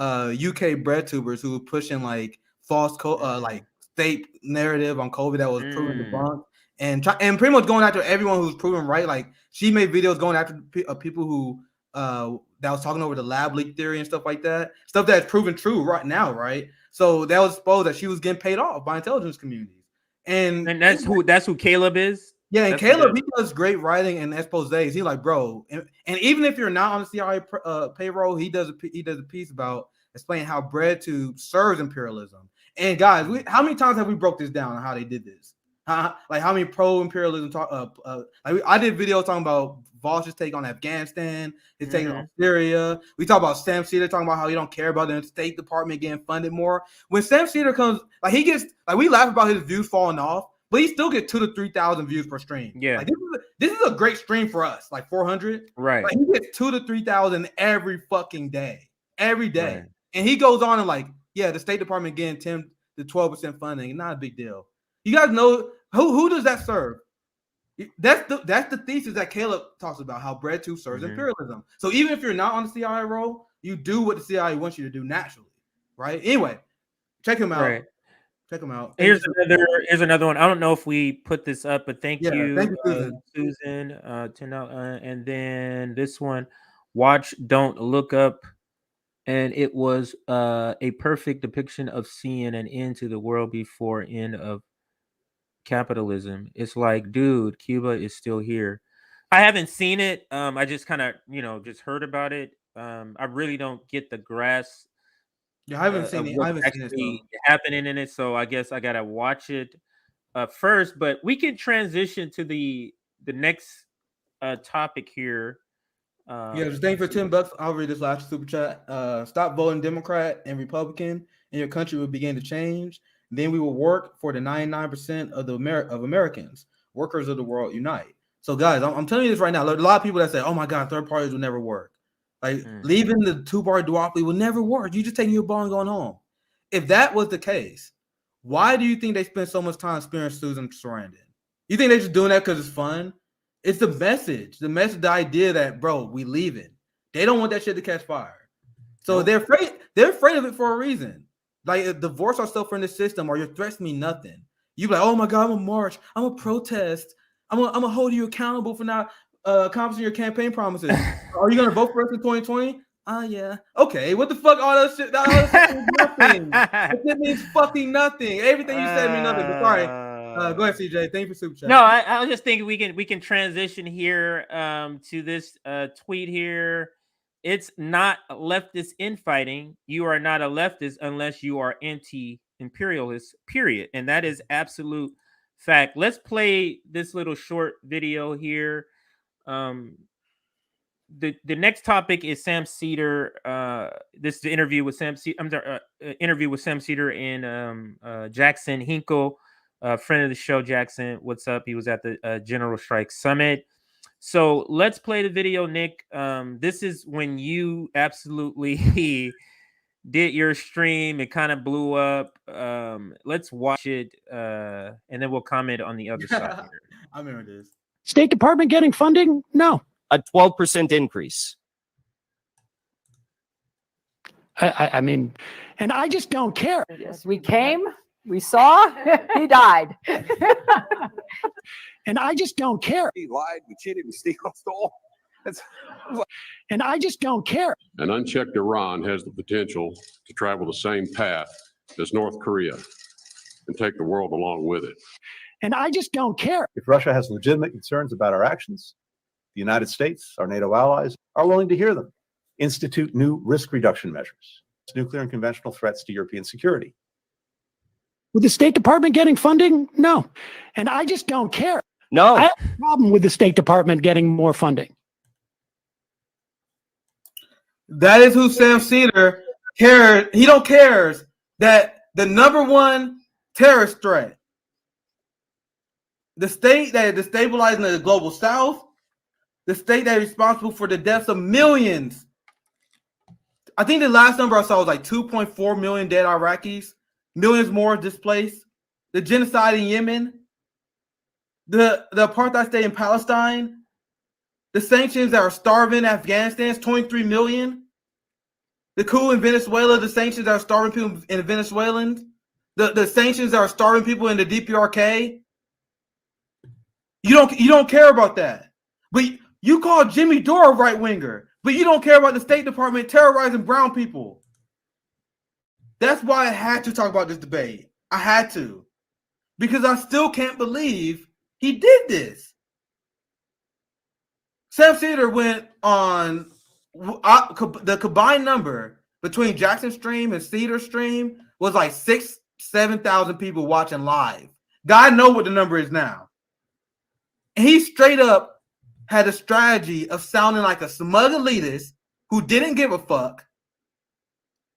UK BreadTubers who were pushing like false like state narrative on COVID that was proven debunked. And pretty much going after everyone who's proven right. Like, she made videos going after people who that was talking over the lab leak theory and stuff like that. Stuff that's proven true right now, right? So that was exposed that she was getting paid off by intelligence communities. And that's who Caleb is. Yeah, and Caleb, he does great writing and exposés. He's like, bro, and even if you're not on the CIA payroll, he does a piece about explaining how BreadTube serves imperialism. And guys, how many times have we broke this down on how they did this? Like, how many pro-imperialism talk? Like, I did video talking about Vosh's take on Afghanistan, his take on Syria. We talk about Sam Seder talking about how he don't care about the State Department getting funded more. When Sam Seder comes, like, he gets, like, we laugh about his views falling off, but he still gets 2,000 to 3,000 views per stream. Yeah, like, this is a great stream for us, like 400. Right. Like, he gets 2,000 to 3,000 every fucking day, right. And he goes on and like, yeah, the State Department getting 10 to 12% funding, not a big deal. You guys know who does that serve? That's the thesis that Caleb talks about, how BreadTube serves imperialism. So even if you're not on the CIA role, you do what the CIA wants you to do naturally, right? Anyway, check him out. Right. Check him out. Here's another one. I don't know if we put this up, but thank you, Susan. And then this one, watch, don't look up. And it was a perfect depiction of seeing an end to the world before end of capitalism. It's like, dude, Cuba is still here. I haven't seen it. I just kind of, just heard about it. I really don't get the grasp. Yeah, I haven't seen it. I haven't seen it happening in it, so I guess I gotta watch it first. But we can transition to the next topic here. Just thank you for $10. I'll read this last super chat. Stop voting Democrat and Republican, and your country will begin to change. Then we will work for the 99% of Americans. Workers of the world unite. So, guys, I'm telling you this right now. There's a lot of people that say, "Oh my God, third parties will never work." Like, leaving the two-party duopoly will never work. You just taking your ball and going home. If that was the case, why do you think they spend so much time spearing Susan Sarandon? You think they're just doing that because it's fun? It's the message, the idea that, bro, we leaving. They don't want that shit to catch fire. So they're afraid of it for a reason. Like, divorce ourselves from the system, or your threats mean nothing. You be like, oh my God, I'm gonna march, I'm gonna protest, I'm gonna hold you accountable for not accomplishing your campaign promises. Are you gonna vote for us in 2020? Yeah. Okay. What the fuck? All that shit. That means nothing. It means fucking nothing. Everything you said means nothing. But sorry. Go ahead, CJ. Thank you for super chat. No, I was just thinking we can transition here to this tweet here. it's not leftist infighting. You are not a leftist unless you are anti-imperialist, period. And that is absolute fact. Let's play this little short video here. The next topic is Sam Seder. This is the interview with Sam Seder. I'm sorry, interview with Sam Seder and Jackson Hinkle, friend of the show. Jackson, what's up? He was at the General Strike Summit. So let's play the video, Nick. This is when you absolutely did your stream. It kind of blew up. Let's watch it, and then we'll comment on the other side here. I remember this. State Department getting funding? No. A 12% increase. I mean, and I just don't care. Yes, we came, we saw, he died. And I just don't care. He lied, we cheated, we stole. And I just don't care. An unchecked Iran has the potential to travel the same path as North Korea and take the world along with it. And I just don't care. If Russia has legitimate concerns about our actions, the United States, our NATO allies, are willing to hear them. Institute new risk reduction measures, nuclear and conventional threats to European security. With the State Department getting funding? No. And I just don't care. No. I have a problem with the State Department getting more funding. That is who Sam Seder cares. He don't cares that the number one terrorist threat, the state that is destabilizing the global South, the state that is responsible for the deaths of millions. I think the last number I saw was like 2.4 million dead Iraqis, millions more displaced, the genocide in Yemen, the apartheid state in Palestine, the sanctions that are starving Afghanistan's 23 million, the coup in Venezuela, the sanctions that are starving people in Venezuelans, the sanctions that are starving people in the DPRK. You don't care about that. But you call Jimmy Dore a right winger, but you don't care about the State Department terrorizing brown people. That's why I had to talk about this debate. I had to. Because I still can't believe he did this. Sam Seder went on the combined number between Jackson stream and Cedar stream was like 7,000 people watching live. God knows what the number is now. And he straight up had a strategy of sounding like a smug elitist who didn't give a fuck,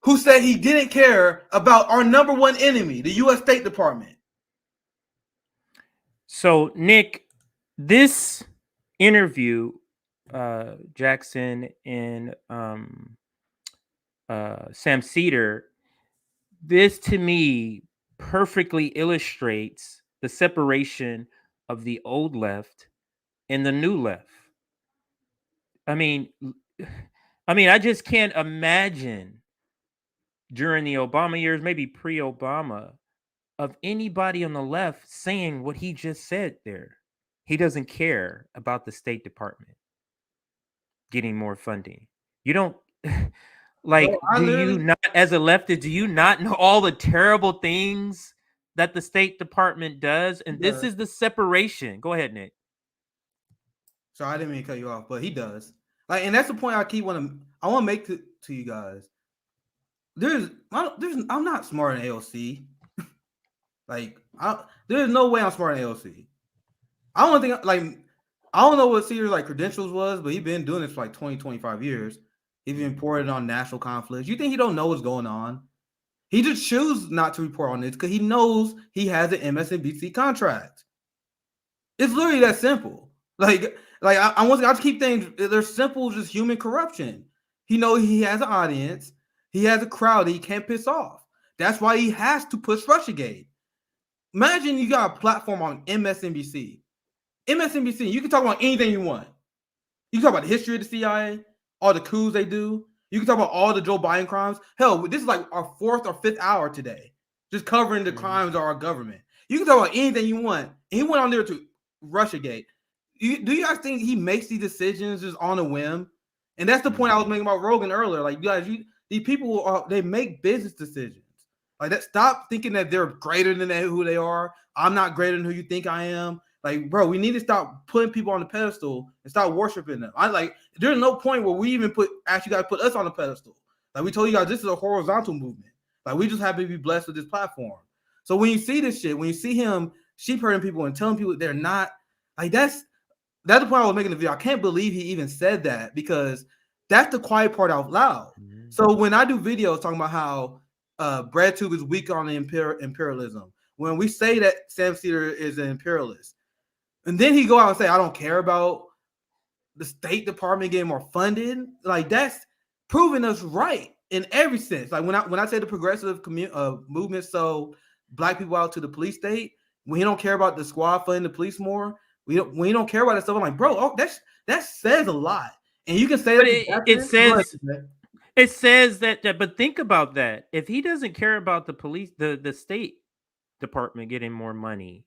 who said he didn't care about our number one enemy, the U.S. State Department. So, Nick, this interview, Jackson and Sam Seder, this to me perfectly illustrates the separation of the old left and the new left. I mean, I just can't imagine during the Obama years, maybe pre-Obama, of anybody on the left saying what he just said there. He doesn't care about the State Department getting more funding. You don't like, you not, as a leftist, do you not know all the terrible things that the State Department does? And this is the separation. Go ahead, Nick. So I didn't mean to cut you off, but he does. Like, and that's the point I want to make to you guys. I'm not smart in AOC. Like, there's no way I'm smart in AOC. I don't know what Cedar's like credentials was, but he's been doing this for like 20, 25 years. He's been reported on national conflicts. You think he don't know what's going on? He just chooses not to report on this because he knows he has an MSNBC contract. It's literally that simple. I just keep things, they're simple, just human corruption. He knows he has an audience. He has a crowd that he can't piss off. That's why he has to push Russiagate. Imagine you got a platform on MSNBC. MSNBC, you can talk about anything you want. You can talk about the history of the CIA, all the coups they do. You can talk about all the Joe Biden crimes. Hell, this is like our 4th or 5th hour today, just covering the crimes of our government. You can talk about anything you want. And he went on there to Russiagate. Do you guys think he makes these decisions just on a whim? And that's the point I was making about Rogan earlier. Like, you guys, these people they make business decisions. Like that. Stop thinking that they're greater than who they are. I'm not greater than who you think I am. Like, bro, we need to stop putting people on the pedestal and start worshiping them. There's no point where we even actually got to put us on the pedestal. Like we told you guys, this is a horizontal movement. Like we just happen to be blessed with this platform. So when you see this shit, when you see him sheep herding people and telling people they're not, like that's the point I was making the video. I can't believe he even said that, because that's the quiet part out loud. Mm-hmm. So when I do videos talking about how BreadTube is weak on the imperialism, when we say that Sam Seder is an imperialist, and then he go out and say, I don't care about the State Department getting more funded, like that's proving us right in every sense. Like when I say the progressive movement sold black people out to the police state, when he don't care about the squad funding the police more, when you don't care about that stuff, I'm like, bro, that says a lot. And you can say that it says that, but think about that. If he doesn't care about the police, the State Department getting more money,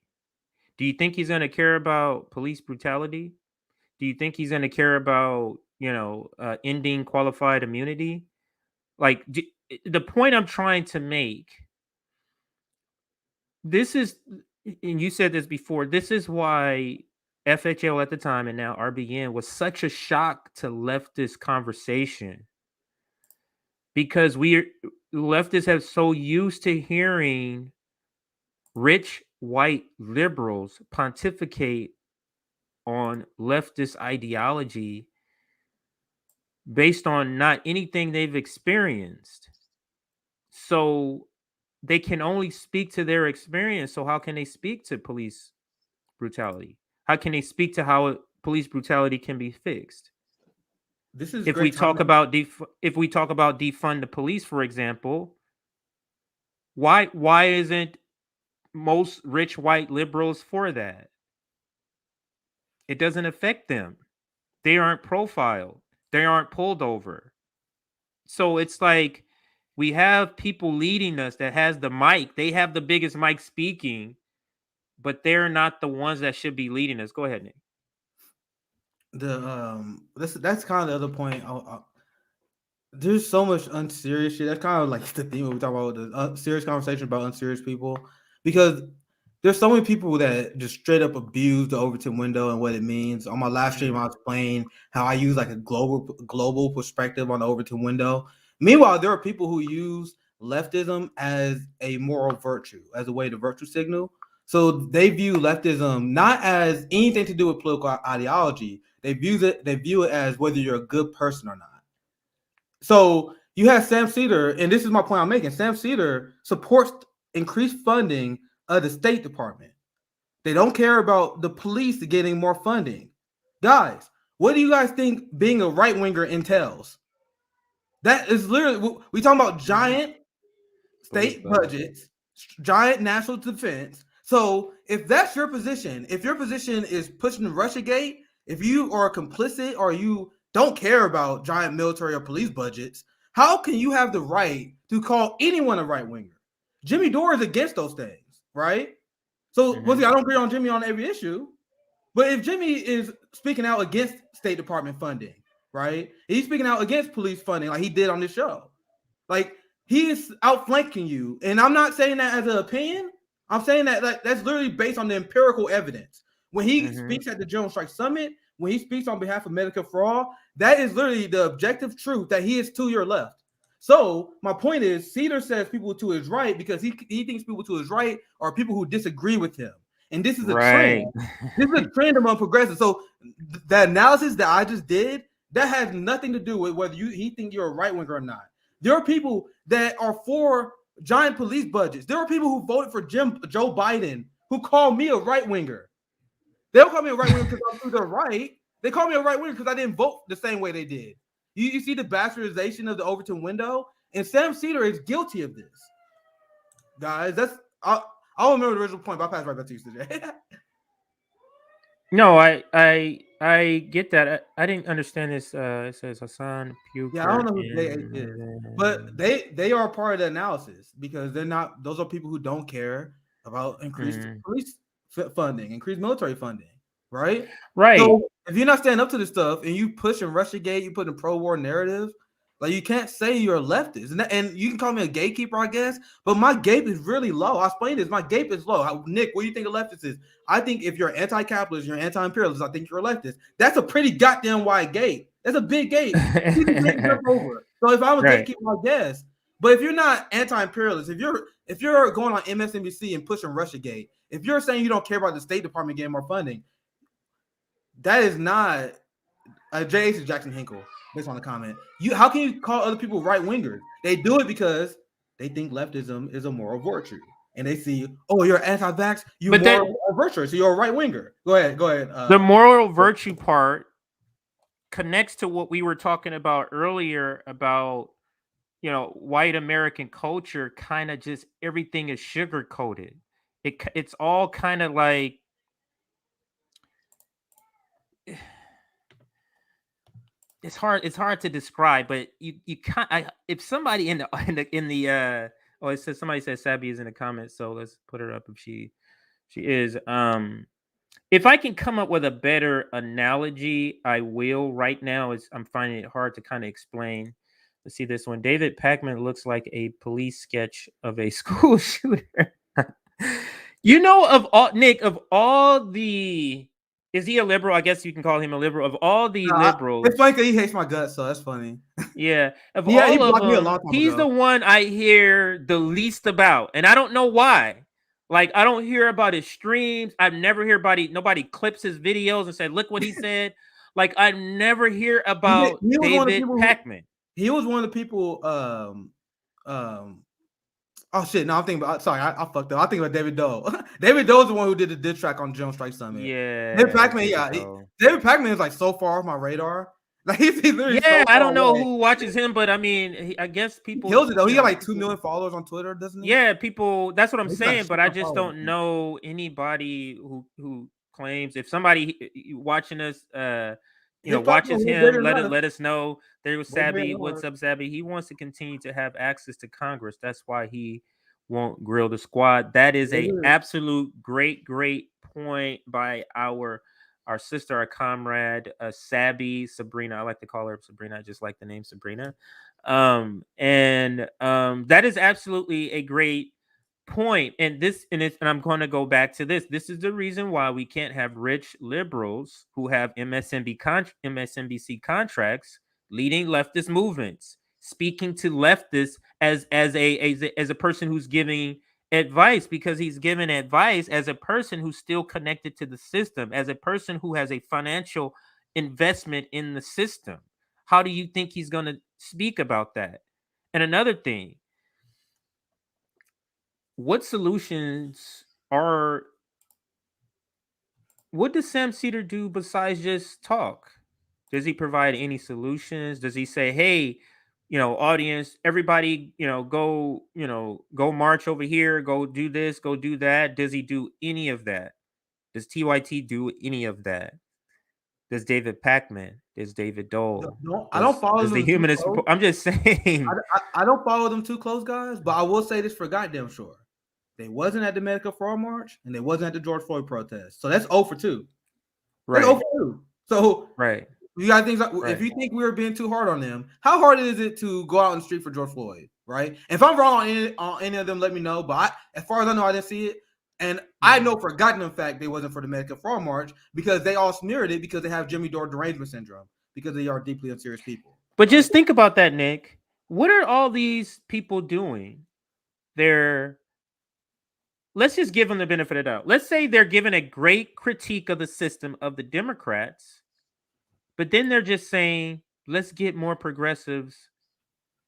do you think he's going to care about police brutality? Do you think he's going to care about, ending qualified immunity? Like, the point I'm trying to make, this is, and you said this before, this is why FHL at the time and now RBN was such a shock to leftist conversation, because leftists have so used to hearing rich white liberals pontificate on leftist ideology based on not anything they've experienced. So they can only speak to their experience. So how can they speak to police brutality? How can they speak to how police brutality can be fixed? This is if we talk about defund the police, for example, why isn't most rich white liberals for that? It doesn't affect them. They aren't profiled. They aren't pulled over. So it's like we have people leading us that has the mic. They have the biggest mic speaking, but they're not the ones that should be leading us. Go ahead, Nick. That's kind of the other point. There's so much unserious shit. That's kind of like the theme we talk about, the serious conversation about unserious people, because there's so many people that just straight up abuse the Overton window and what it means. On my live stream, I explained how I use like a global perspective on the Overton window. Meanwhile, there are people who use leftism as a moral virtue, as a way to virtue signal. So they view leftism not as anything to do with political ideology. They view it as whether you're a good person or not. So you have Sam Seder, and this is my point I'm making. Sam Seder supports increased funding of the State Department. They don't care about the police getting more funding. Guys, what do you guys think being a right winger entails? That is literally, we talking about giant state budgets, giant national defense. So if that's your position, if your position is pushing Russiagate, if you are complicit or you don't care about giant military or police budgets, how can you have the right to call anyone a right winger? Jimmy Dore is against those things, right? So once again, I don't agree on Jimmy on every issue, but if Jimmy is speaking out against State Department funding, right? He's speaking out against police funding like he did on this show. Like, he is outflanking you. And I'm not saying that as an opinion. I'm saying that that's literally based on the empirical evidence. When he speaks at the General Strike Summit, when he speaks on behalf of Medicare for All, that is literally the objective truth that he is to your left. So my point is, Seder says people to his right because he thinks people to his right are people who disagree with him. And this is a trend. This is a trend among progressives. So the analysis that I just did, that has nothing to do with whether he think you're a right winger or not. There are people that are for giant police budgets. There are people who voted for Joe Biden who call me a right winger. They don't call me a right winger because I'm to the right. They call me a right winger because I didn't vote the same way they did. You see the bastardization of the Overton window, and Sam Seder is guilty of this. Guys, I'll remember the original point, but I'll pass right back to you, CJ. No, I get that. I didn't understand this. It says Hassan Puker. Yeah, I don't know who they is, but they are part of the analysis because they're not. Those are people who don't care about increased police funding, increased military funding, right? Right. So if you're not standing up to this stuff and you pushing Russiagate, you putting a pro-war narrative, Like you can't say you're a leftist, and you can call me a gatekeeper, I guess. But my gape is really low. I explained this. My gape is low. Nick, what do you think a leftist is? I think if you're anti-capitalist, you're anti-imperialist. I think you're a leftist. That's a pretty goddamn wide gape. That's a big gape. You can jump over. So if I'm a gatekeeper, I guess. But if you're not anti-imperialist, if you're going on MSNBC and pushing Russiagate, if you're saying you don't care about the State Department getting more funding, that is not J.H. Jackson Hinkle. Based on the comment, how can you call other people right wingers? They do it because they think leftism is a moral virtue, and they see, oh, you're anti-vax, you're moral virtue, so you're a right winger. Go ahead. The moral virtue part connects to what we were talking about earlier about, white American culture. Kind of just everything is sugar coated. It's all kind of like. It's hard to describe, but you can't. If somebody in the it says somebody says Sabby is in the comments, so let's put her up if she is. If I can come up with a better analogy, I will. Right now, I'm finding it hard to kind of explain. Let's see this one. David Pacman looks like a police sketch of a school shooter. Of all the. Is he a liberal? I guess you can call him a liberal. Of all the liberals, it's funny because he hates my guts, so that's funny. Yeah, all of them, he's the one I hear the least about, and I don't know why. Like, I don't hear about his streams. I've never hear nobody clips his videos and said, "Look what he said." Like, I never hear about David Pacman. He was one of the people. Oh shit! No, I'm thinking about. Sorry, I fucked up. I think about David Dole. David Dole's the one who did the diss track on Jones Strike Summit. Yeah, David Pacman. David Pacman is like so far off my radar. Like he's literally. Yeah, I don't know who watches him, but I mean, I guess people. He kills it though. He got like 2 million followers on Twitter, doesn't he? Yeah, people. That's what I'm saying, but I just don't know anybody who claims. If somebody watching us, watches him, let us know. There was Sabby. What's up, Sabby? He wants to continue to have access to Congress. That's why he won't grill the squad. That is a absolute great point by our sister, our comrade, Sabby, Sabrina. I like to call her Sabrina. I just like the name Sabrina. That is absolutely a great point. And I'm going to go back to this. This is the reason why we can't have rich liberals who have MSNBC contracts leading leftist movements, speaking to leftists as a person who's giving advice, because he's given advice as a person who's still connected to the system, as a person who has a financial investment in the system. How do you think he's going to speak about that? And another thing, what does Sam Seder do besides just talk? Does he provide any solutions? Does he say, hey, audience, everybody, go march over here, go do this, go do that? Does he do any of that? Does TYT do any of that? Does David Pacman? Does David Dole? I don't follow them. The humanist. I'm just saying. I don't follow them too close, guys. But I will say this for goddamn sure: they wasn't at the Medical Fraud March, and they wasn't at the George Floyd protest. So that's 0 for 2. Right. 0 for 2. So right. You got things like, if you think we were being too hard on them, how hard is it to go out on the street for George Floyd? Right. If I'm wrong on any of them, let me know. But as far as I know, I didn't see it. And I know for goddamn fact they wasn't for the Medical Fraud March, because they all smeared it because they have Jimmy Dore derangement syndrome, because they are deeply unserious people. But just think about that, Nick. What are all these people doing? Let's just give them the benefit of the doubt. Let's say they're giving a great critique of the system of the Democrats, but then they're just saying, let's get more progressives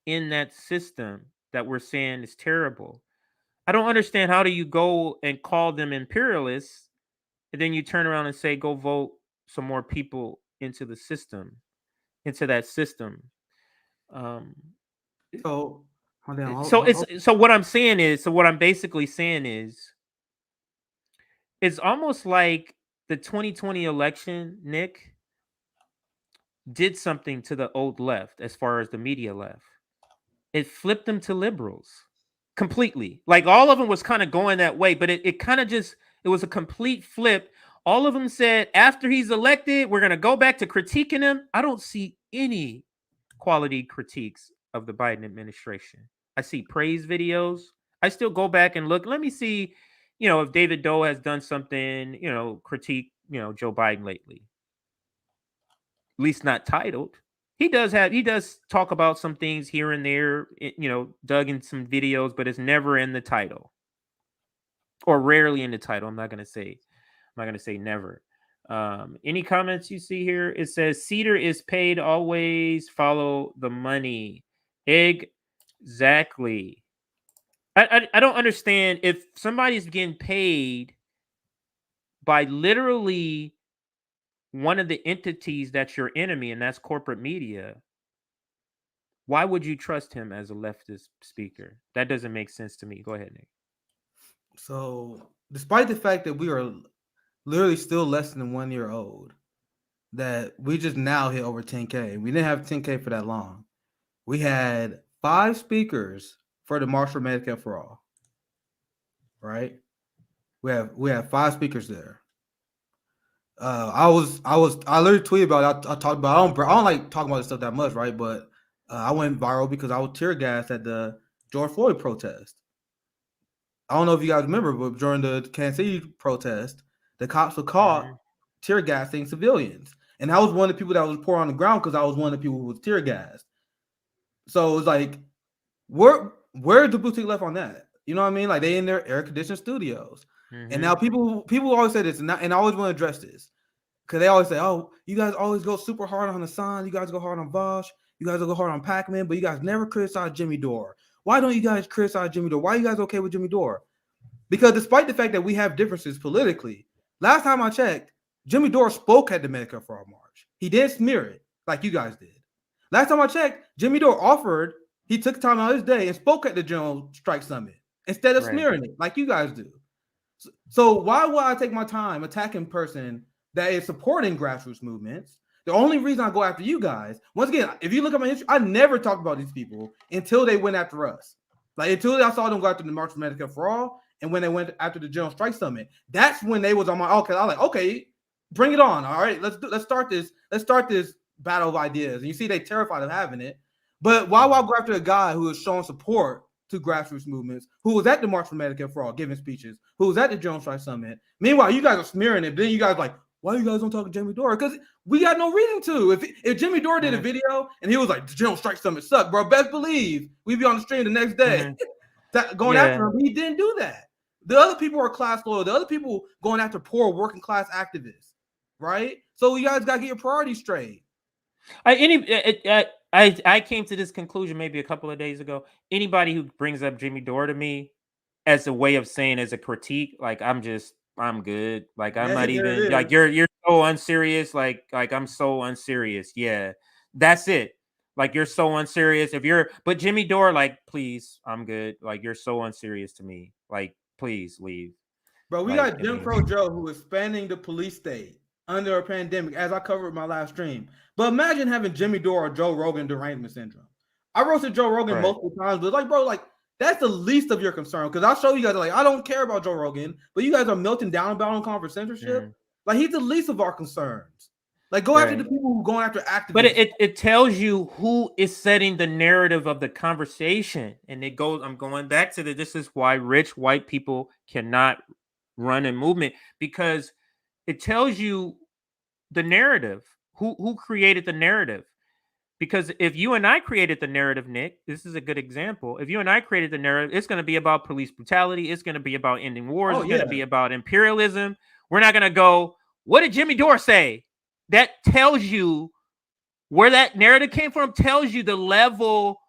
in that system that we're saying is terrible. I don't understand. How do you go and call them imperialists, and then you turn around and say, go vote some more people into the system, into that system? So what I'm basically saying is, it's almost like the 2020 election, Nick, did something to the old left as far as the media left. It flipped them to liberals completely. Like, all of them was kind of going that way, but it kind of just, it was a complete flip. All of them said, after he's elected, we're going to go back to critiquing him. I don't see any quality critiques of the Biden administration. I see praise videos. I still go back and look. Let me see, if David Dole has done something, critique, Joe Biden lately. At least not titled. He does talk about some things here and there, dug in some videos, but it's never in the title. Or rarely in the title. I'm not gonna say never. Any comments you see here? It says Seder is paid, always follow the money. Exactly. I don't understand if somebody's getting paid by literally one of the entities that's your enemy, and that's corporate media. Why would you trust him as a leftist speaker? That doesn't make sense to me. Go ahead, Nick. So, despite the fact that we are literally still less than 1 year old, that we just now hit over 10K. We didn't have 10K for that long. We had 5 speakers for the March for Medicare for All. Right? We have 5 speakers there. I literally tweeted about it. I talked about I don't like talking about this stuff that much, right? But I went viral because I was tear gassed at the George Floyd protest. I don't know if you guys remember, but during the Kansas City protest, the cops were caught tear gassing civilians. And I was one of the people that was poor on the ground because I was one of the people who was tear gassed. So it was like, where's the boutique left on that? You know what I mean? Like, they in their air conditioned studios. And now people always say this, and I always want to address this because they always say, "Oh, you guys always go super hard on Hassan. You guys go hard on Vosh. You guys go hard on Pac-Man, but you guys never criticize Jimmy Dore. Why don't you guys criticize Jimmy Dore? Why are you guys okay with Jimmy Dore?" Because despite the fact that we have differences politically, last time I checked, Jimmy Dore spoke at the Medicare for All March. He didn't smear it like you guys did. Last time I checked, Jimmy Dore he took time out of his day and spoke at the General Strike Summit instead of smearing it like you guys do. So why would I take my time attacking a person that is supporting grassroots movements? The only reason I go after you guys, once again, if you look at my history, I never talked about these people until they went after us. Like, until I saw them go after the March for Medicare for All, and when they went after the General Strike Summit, that's when they was on my okay. I was like, okay, bring it on. All right, let's start this. Let's start this battle of ideas. And you see, they terrified of having it. But why would I go after a guy who is showing support to grassroots movements, who was at the March for Medicare for All giving speeches, who was at the General Strike Summit? Meanwhile, you guys are smearing it. Then you guys are like, why you guys don't talk to Jimmy Dore? Because we got no reason to. If Jimmy Dore did a video and he was like, the General Strike Summit sucked, bro, best believe we'd be on the stream the next day going after him. He didn't do that. The other people are class loyal. The other people going after poor working class activists, right? So you guys got to get your priorities straight. I came to this conclusion maybe a couple of days ago. Anybody who brings up Jimmy Dore to me as a way of saying, as a critique, like, I'm good. Like, I'm not even like, you're so unserious. Like I'm so unserious. Yeah, that's it. Like, you're so unserious. But Jimmy Dore, like, please, I'm good. Like, you're so unserious to me. Like, please leave. Bro, we got Jim Crow Joe who is spanning the police state under a pandemic, as I covered in my last stream. But imagine having Jimmy Dore or Joe Rogan derangement syndrome. I roasted Joe Rogan multiple times, but like, bro, like, that's the least of your concern. Because I'll show you guys, like, I don't care about Joe Rogan, but you guys are melting down about on conference censorship. Like, he's the least of our concerns. Like, go after the people who are going after activists. But it tells you who is setting the narrative of the conversation. And I'm going back to this is why rich white people cannot run a movement, because it tells you the narrative, who created the narrative. Because if you and I created the narrative, Nick, this is a good example. If you and I created the narrative, it's going to be about police brutality. It's going to be about ending wars. It's going to be about imperialism. We're not going to go, what did Jimmy Dore say? That tells you where that narrative came from, tells you the level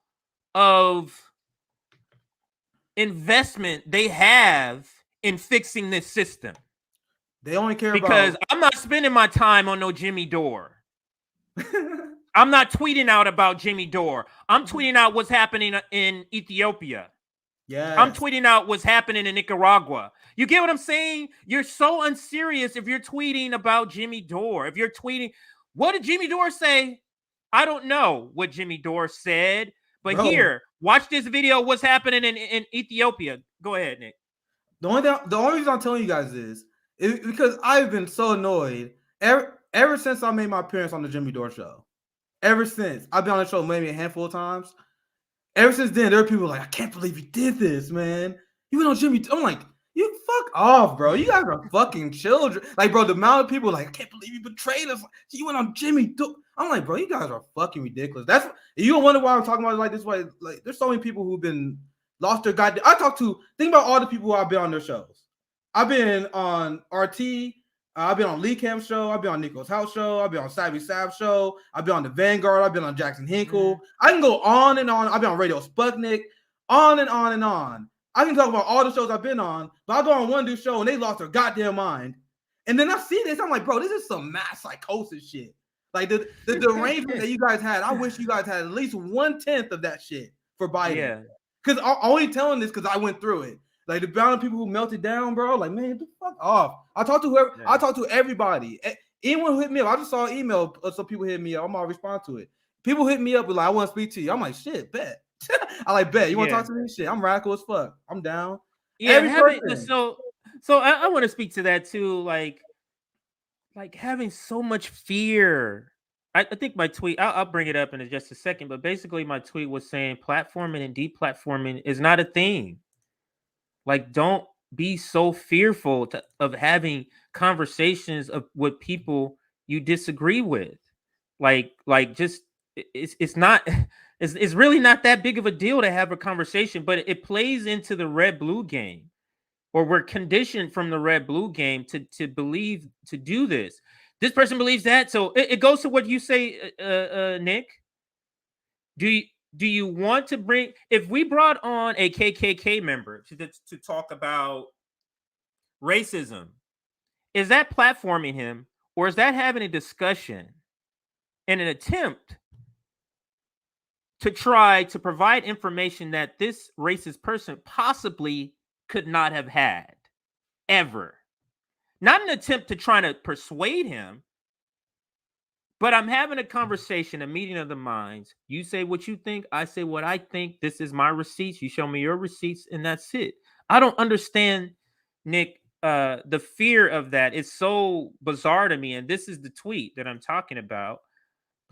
of investment they have in fixing this system. They only care because I'm not spending my time on no Jimmy Dore. I'm not tweeting out about Jimmy Dore. I'm tweeting out what's happening in Ethiopia. Yeah, I'm tweeting out what's happening in Nicaragua. You get what I'm saying? You're so unserious if you're tweeting about Jimmy Dore. If you're tweeting, what did Jimmy Dore say? I don't know what Jimmy Dore said, but here, watch this video. What's happening in Ethiopia? Go ahead, Nick. The only reason I'm telling you guys is because I've been so annoyed ever since I made my appearance on the Jimmy Dore show. ever since I've been on the show maybe a handful of times. Ever since then, there are people like, I can't believe you did this, man. You went on Jimmy. I'm like, you fuck off, bro. You guys are fucking children. Like, bro, the amount of people like, I can't believe you betrayed us. You went on Jimmy. I'm like, bro, you guys are fucking ridiculous. That's you don't wonder why I'm talking about it like this way. Like, there's so many people who've been lost their goddamn. Think about all the people who I've been on their shows. I've been on RT. I've been on Lee Camp's show. I've been on Nico's house show. I've been on Savvy Sav's show. I've been on the Vanguard. I've been on Jackson Hinkle. I can go on and on. I've been on Radio Sputnik. On and on and on. I can talk about all the shows I've been on, but I go on one dude's show and they lost their goddamn mind. And then I see this, I'm like, bro, this is some mass psychosis shit. Like the derangement that you guys had, I wish you guys had at least 1/10 of that shit for Biden. Yeah. Because I'm only telling this because I went through it. Like the amount of people who melted down, bro. Like, man, the fuck off. I talked to whoever. I talked to everybody. Anyone who hit me up. I just saw an email. Some people hit me up. I'm gonna respond to it. People hit me up with like, I want to speak to you. I'm like, shit, bet. I like bet. You want to talk to me? Shit, I'm radical as fuck. I'm down. Yeah. So I want to speak to that too. Like having so much fear. I think my tweet. I'll bring it up in just a second. But basically, my tweet was saying platforming and deplatforming is not a thing. Like, don't be so fearful of having conversations with people you disagree with. Like just it's not it's really not that big of a deal to have a conversation, but it plays into the red-blue game, or we're conditioned from the red-blue game to believe to do this. This person believes that, so it goes to what you say, Nick. Do you want to bring, if we brought on a KKK member to talk about racism, is that platforming him, or is that having a discussion in an attempt to try to provide information that this racist person possibly could not have had ever? Not an attempt to try to persuade him, but I'm having a conversation, a meeting of the minds. You say what you think. I say what I think. This is my receipts. You show me your receipts, and that's it. I don't understand, Nick, the fear of that. It's so bizarre to me. And this is the tweet that I'm talking about.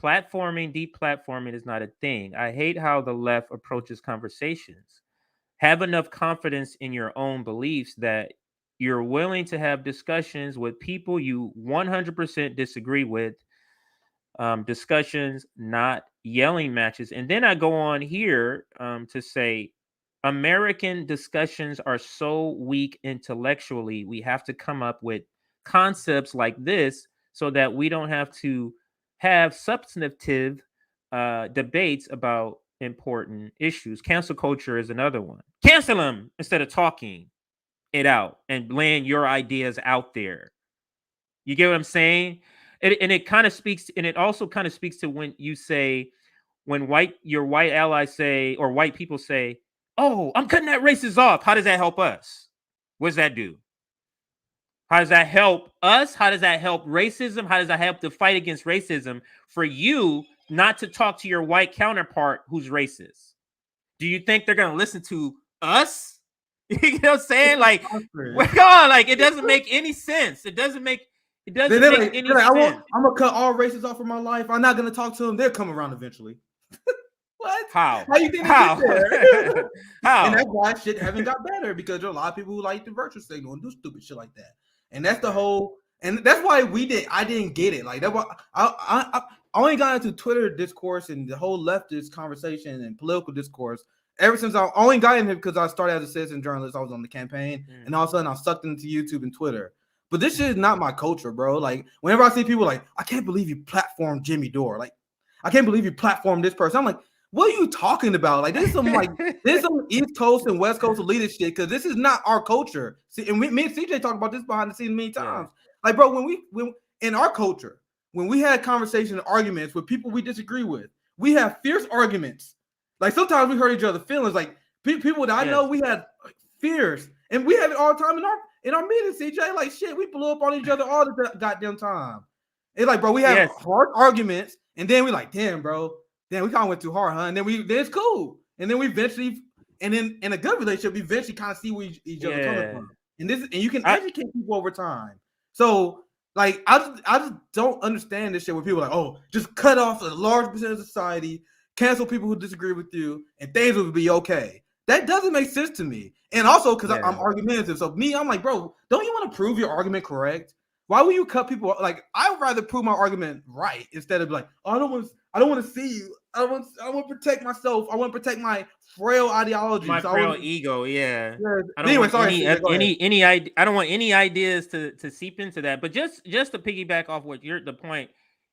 Platforming, deplatforming is not a thing. I hate how the left approaches conversations. Have enough confidence in your own beliefs that you're willing to have discussions with people you 100% disagree with. Discussions, not yelling matches. And then I go on here to say, American discussions are so weak intellectually. We have to come up with concepts like this so that we don't have to have substantive debates about important issues. Cancel culture is another one. Cancel them instead of talking it out and laying your ideas out there. You get what I'm saying? And it kind of speaks, and it also kind of speaks to when you say, when your white allies say, or white people say, oh, I'm cutting that racist off. How does that help us? What does that do? How does that help us? How does that help racism? How does that help the fight against racism for you not to talk to your white counterpart who's racist? Do you think they're going to listen to us? You know what I'm saying? Like, like, it doesn't make any sense. It doesn't make any sense. I'm gonna cut all races off of my life. I'm not gonna talk to them. They'll come around eventually. What? How? How you think How? How? And that's why shit haven't got better, because there are a lot of people who like the virtue signal and do stupid shit like that. And that's the whole. And that's why I didn't get it. Like, that why I only got into Twitter discourse and the whole leftist conversation and political discourse ever since I only got in here because I started as a citizen journalist. I was on the campaign, and all of a sudden I sucked into YouTube and Twitter. But this shit is not my culture, bro. Like, whenever I see people like, I can't believe you platformed Jimmy Dore. Like, I can't believe you platformed this person. I'm like, what are you talking about? Like, this is some East Coast and West Coast elitist shit, because this is not our culture. See, and me and CJ talked about this behind the scenes many times. Like, bro, when in our culture, when we had conversations and arguments with people we disagree with, we have fierce arguments. Like, sometimes we hurt each other's feelings. Like, people that I know, we had fierce, and we have it all the time in our meetings, CJ. Like, shit, we blew up on each other all the goddamn time. It's like, bro, we have hard arguments, and then we like, damn, bro, we kind of went too hard, huh? And then it's cool, and then we eventually, and then in a good relationship, we eventually kind of see where each other coming from, and you can educate people over time. So Like I just don't understand this shit where people are like, oh, just cut off a large percentage of society, cancel people who disagree with you, and things will be okay. That doesn't make sense to me. And also because I'm argumentative. So me, I'm like, bro, don't you want to prove your argument correct? Why would you cut people? Like, I would rather prove my argument right instead of like, oh, I don't want to see you. I want to protect myself. I want to protect my frail ideology. My so frail ego, yeah. I don't Anyway, want sorry, any idea. I don't want any ideas to seep into that. But just to piggyback off what the point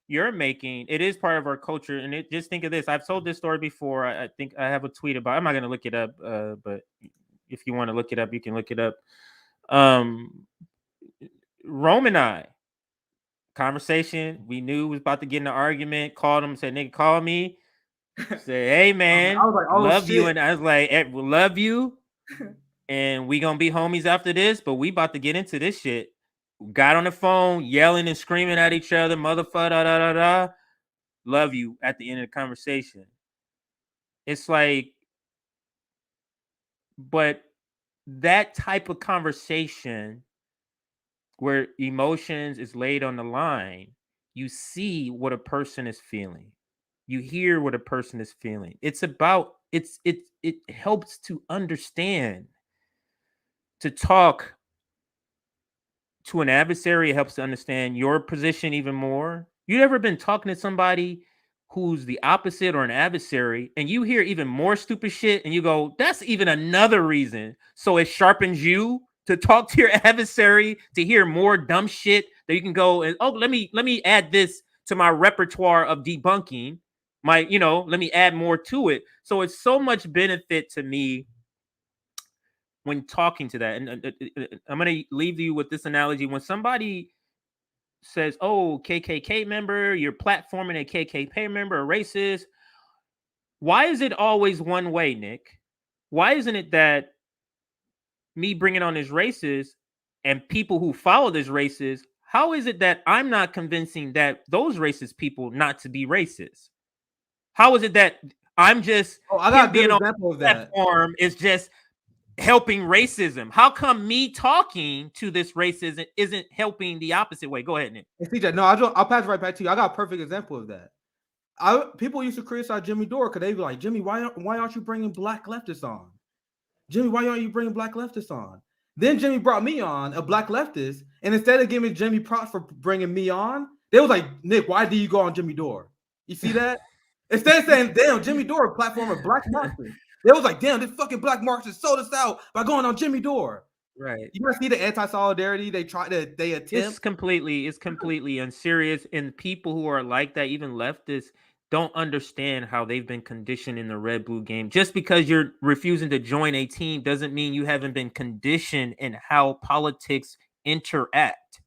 you're making, it is part of our culture. And just think of this. I've told this story before. I think I have a tweet about. I'm not going to look it up, but if you want to look it up, you can look it up. Rome and I, conversation. We knew we was about to get in an argument. Called him, said, "Nigga, call me." Say, "Hey man, I was like, oh, love shit. you," and I was like, "Love you," and we gonna be homies after this. But we about to get into this shit. Got on the phone, yelling and screaming at each other, motherfucker, da da da da. Love you at the end of the conversation. It's like, but that type of conversation where emotions is laid on the line, you see what a person is feeling. You hear what a person is feeling. It's about it helps to understand, to talk to an adversary. It helps to understand your position even more. You ever been talking to somebody who's the opposite or an adversary, and you hear even more stupid shit, and you go, "That's even another reason." So it sharpens you to talk to your adversary, to hear more dumb shit that you can go and, oh, let me add this to my repertoire of debunking. Let me add more to it. So it's so much benefit to me when talking to that. And I'm going to leave you with this analogy. When somebody says, oh, KKK member, you're platforming a KKK member, a racist, why is it always one way, Nick? Why isn't it that me bringing on this racist and people who follow this racist, how is it that I'm not convincing that those racist people not to be racist? How is it that I'm just I got a good being on example of the that. platform is just helping racism? How come me talking to this racism isn't helping the opposite way? Go ahead, Nick. Hey, CJ, no, I'll pass it right back to you. I got a perfect example of that. People used to criticize Jimmy Dore because they'd be like, Jimmy, why aren't you bringing black leftists on? Jimmy, why aren't you bringing black leftists on? Then Jimmy brought me on, a black leftist, and instead of giving Jimmy props for bringing me on, they was like, Nick, why do you go on Jimmy Dore? You see that? Instead of saying, damn, Jimmy Dore platform of black Marxists, they was like, damn, this fucking black Marxist sold us out by going on Jimmy Dore. Right. You guys see the anti-solidarity they attempt? It's completely unserious. And people who are like that, even leftists, don't understand how they've been conditioned in the red blue game. Just because you're refusing to join a team doesn't mean you haven't been conditioned in how politics interact.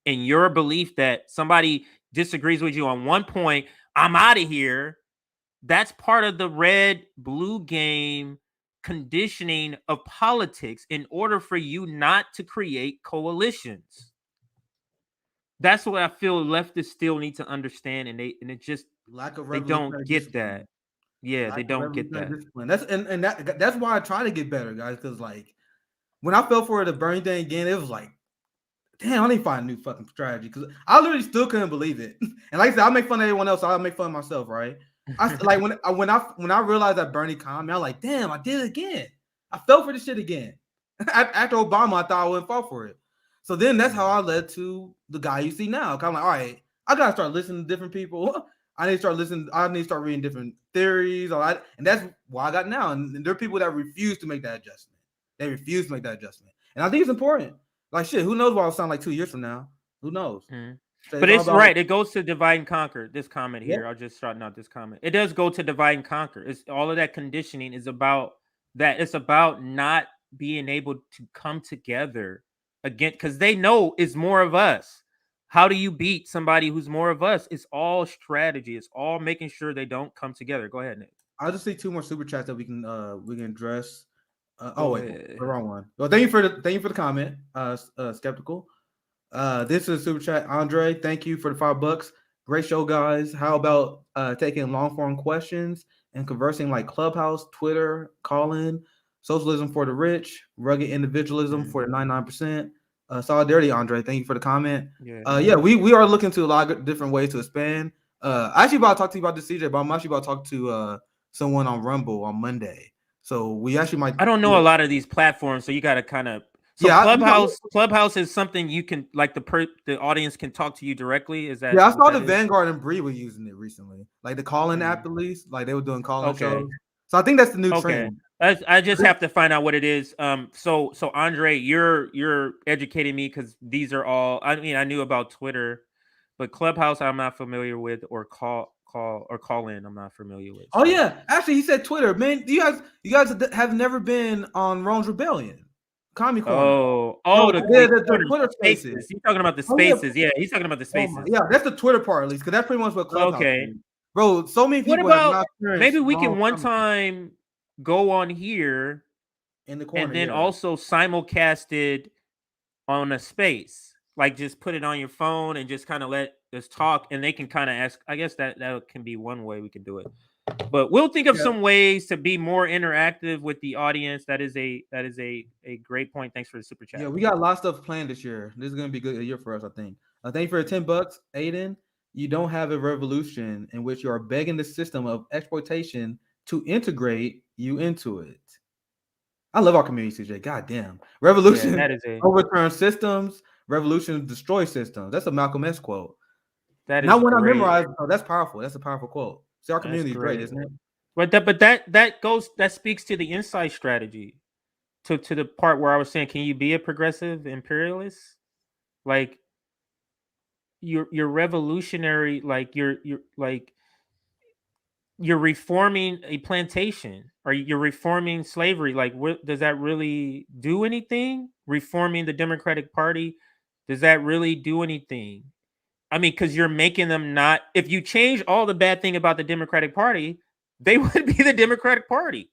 And your belief that somebody disagrees with you on one point, I'm out of here. That's part of the red blue game conditioning of politics in order for you not to create coalitions. That's what I feel leftists still need to understand, and it just lack of they don't get discipline. that. Yeah, they don't get that. Discipline. That's why I try to get better, guys. Because like when I fell for the Bernie thing again, it was like, damn, I need to find a new fucking strategy. Because I literally still couldn't believe it. And like I said, I'll make fun of everyone else. I'll make fun of myself, right? I like when I realized that Bernie called me, I was like, damn, I did it again. I fell for this shit again. After Obama, I thought I wouldn't fall for it. So then that's how I led to the guy you see now. I'm like, all right, I gotta start listening to different people. I need to start listening. I need to start reading different theories. And that's why I got now. And there are people that refuse to make that adjustment. They refuse to make that adjustment. And I think it's important. Like shit, who knows what I'll sound like 2 years from now? Who knows? Mm-hmm. So but it's right. It goes to divide and conquer. This comment here, I'll just shorten out this comment. It does go to divide and conquer. It's all of that conditioning is about that. It's about not being able to come together again because they know it's more of us. How do you beat somebody who's more of us? It's all strategy. It's all making sure they don't come together. Go ahead, Nick. I'll just see 2 more super chats that we can address. The wrong one. Well, thank you for the comment, skeptical. This is super chat, Andre. Thank you for the $5. Great show, guys. How about taking long form questions and conversing like Clubhouse, Twitter, call in, socialism for the rich, rugged individualism for the 99%, Solidarity, Andre. Thank you for the comment. Yeah. We are looking to a lot of different ways to expand. I actually about to talk to you about this, CJ, but I'm actually about to talk to someone on Rumble on Monday. So we actually might. I don't know a lot of these platforms, so you got to kind of. So Yeah, Clubhouse is something you can like the audience can talk to you directly. Is that? Yeah, I saw what the that is? Vanguard and Bree were using it recently, like the call-in app at least. Like they were doing call-in Okay. shows. So I think that's the new Okay. trend. I just have to find out what it is. So Andre, you're educating me because these are all. I mean, I knew about Twitter, but Clubhouse I'm not familiar with, or call in I'm not familiar with. Oh yeah, actually he said Twitter. Man, you guys have never been on Rome's Rebellion, Commie Corner. The Twitter spaces. He's talking about the spaces. Yeah, he's talking about the spaces. Yeah, that's the Twitter part at least, because that's pretty much what Clubhouse is. Bro, so many people. What about maybe we can one time go on here in the corner and then also simulcast it on a space, like just put it on your phone and just kind of let us talk, and they can kind of ask. I guess that can be one way we can do it, but we'll think of some ways to be more interactive with the audience. That is a great point. Thanks for the super chat. Yeah, we got a lot of stuff planned this year. This is gonna be a good year for us, I think. Thank you for the $10, Aiden. You don't have a revolution in which you are begging the system of exploitation to integrate you into it. I love our community, CJ. God damn. Revolution overturn systems. Revolution destroy systems. That's a Malcolm X quote. That is not one I memorized. Oh, that's powerful. That's a powerful quote. See, our community is great, isn't it? But that speaks to the inside strategy. To the part where I was saying, can you be a progressive imperialist? Like you're revolutionary, like you're reforming a plantation, or you're reforming slavery. Like, does that really do anything? Reforming the Democratic Party, does that really do anything? I mean, because you're making them not. If you change all the bad thing about the Democratic Party, they would be the Democratic Party.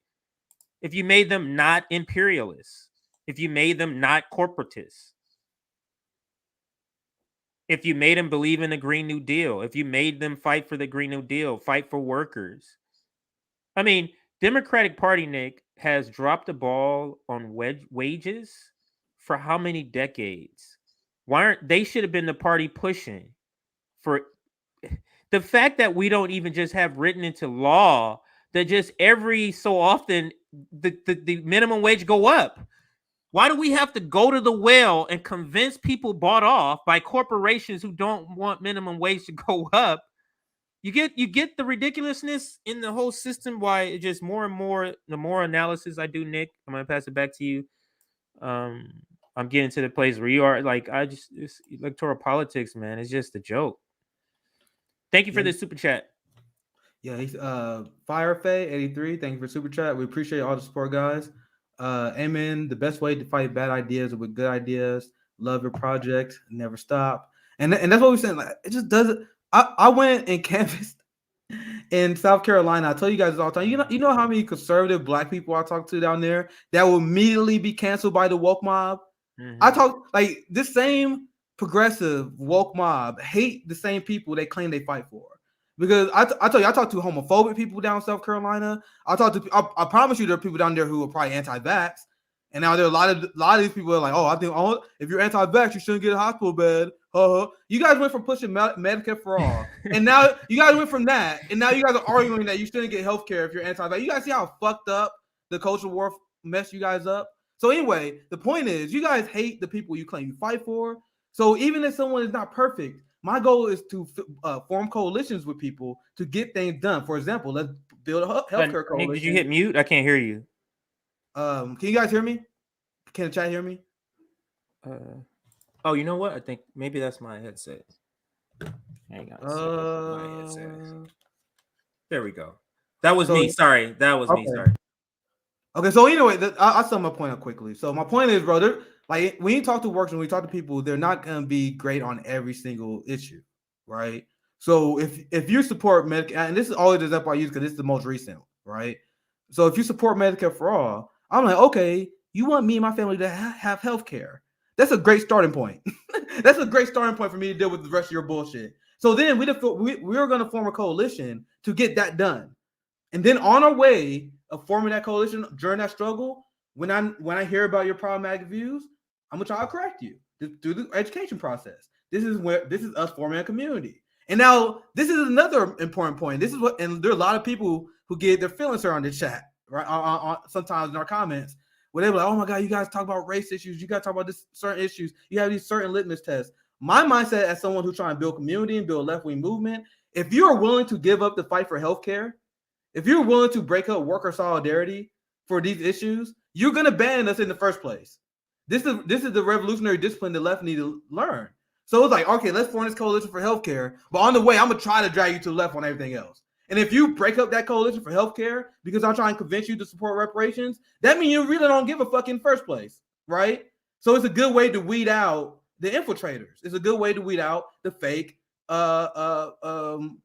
If you made them not imperialists, if you made them not corporatists, if you made them believe in the Green New Deal, if you made them fight for the Green New Deal, fight for workers. I mean, Democratic Party, Nick, has dropped the ball on wages for how many decades? Why aren't they should have been the party pushing for the fact that we don't even just have written into law that just every so often the minimum wage go up. Why do we have to go to the well and convince people bought off by corporations who don't want minimum wage to go up? You get the ridiculousness in the whole system. Why it just more and more, the more analysis I do, Nick, I'm gonna pass it back to you. I'm getting to the place where you are. Like, it's electoral politics, man. It's just a joke. Thank you for this super chat. Yeah, he's Firefay83. Thank you for super chat. We appreciate all the support, guys. Amen. The best way to fight bad ideas with good ideas. Love your project. Never stop. And that's what we're saying. Like, it just doesn't. I went and canvassed in South Carolina. I tell you guys all the time. You know how many conservative Black people I talk to down there that will immediately be canceled by the woke mob. Mm-hmm. I talk like this same progressive woke mob hate the same people they claim they fight for. Because I tell you, I talk to homophobic people down in South Carolina. I promise you, there are people down there who are probably anti-vax, and now there are a lot of these people are like, oh, I think if you're anti-vax, you shouldn't get a hospital bed. You guys went from pushing Medicare for all, and now you guys went from that, and now you guys are arguing that you shouldn't get health care if you're anti-vax. You guys see how fucked up the cultural war messed you guys up. So anyway, the point is, you guys hate the people you claim you fight for. So even if someone is not perfect, my goal is to form coalitions with people to get things done. For example, let's build a healthcare coalition. Nick, did you hit mute? I can't hear you. Can you guys hear me? Can the chat hear me? Oh, you know what? I think maybe that's my headset. Hang on. My headset. There we go. That was me. Sorry. That was me. Sorry. Okay. So anyway, I'll sum my point up quickly. So my point is, brother, like when you talk to workers, when we talk to people, they're not going to be great on every single issue, right? So if you support Medicare, and this is always the example I use because this is the most recent, right? So if you support Medicare for all, I'm like, okay, you want me and my family to have health care. That's a great starting point. That's a great starting point for me to deal with the rest of your bullshit. So then we're going to form a coalition to get that done. And then on our way of forming that coalition during that struggle, when I hear about your problematic views, I'm gonna try to correct you. through the education process. This is us forming a community. And now this is another important point. This is what, and there are a lot of people who get their feelings hurt on the chat, right? Sometimes in our comments, where they're like, "Oh my God, you guys talk about race issues. You guys talk about this certain issues. You have these certain litmus tests." My mindset as someone who's trying to build community and build a left-wing movement, if you are willing to give up the fight for healthcare, if you're willing to break up worker solidarity for these issues, you're going to ban us in the first place. This is the revolutionary discipline the left need to learn. So it's like, okay, let's form this coalition for healthcare, but on the way, I'm gonna try to drag you to the left on everything else. And if you break up that coalition for healthcare because I'm trying to convince you to support reparations, that means you really don't give a fuck in the first place, right? So it's a good way to weed out the infiltrators. It's a good way to weed out the fake people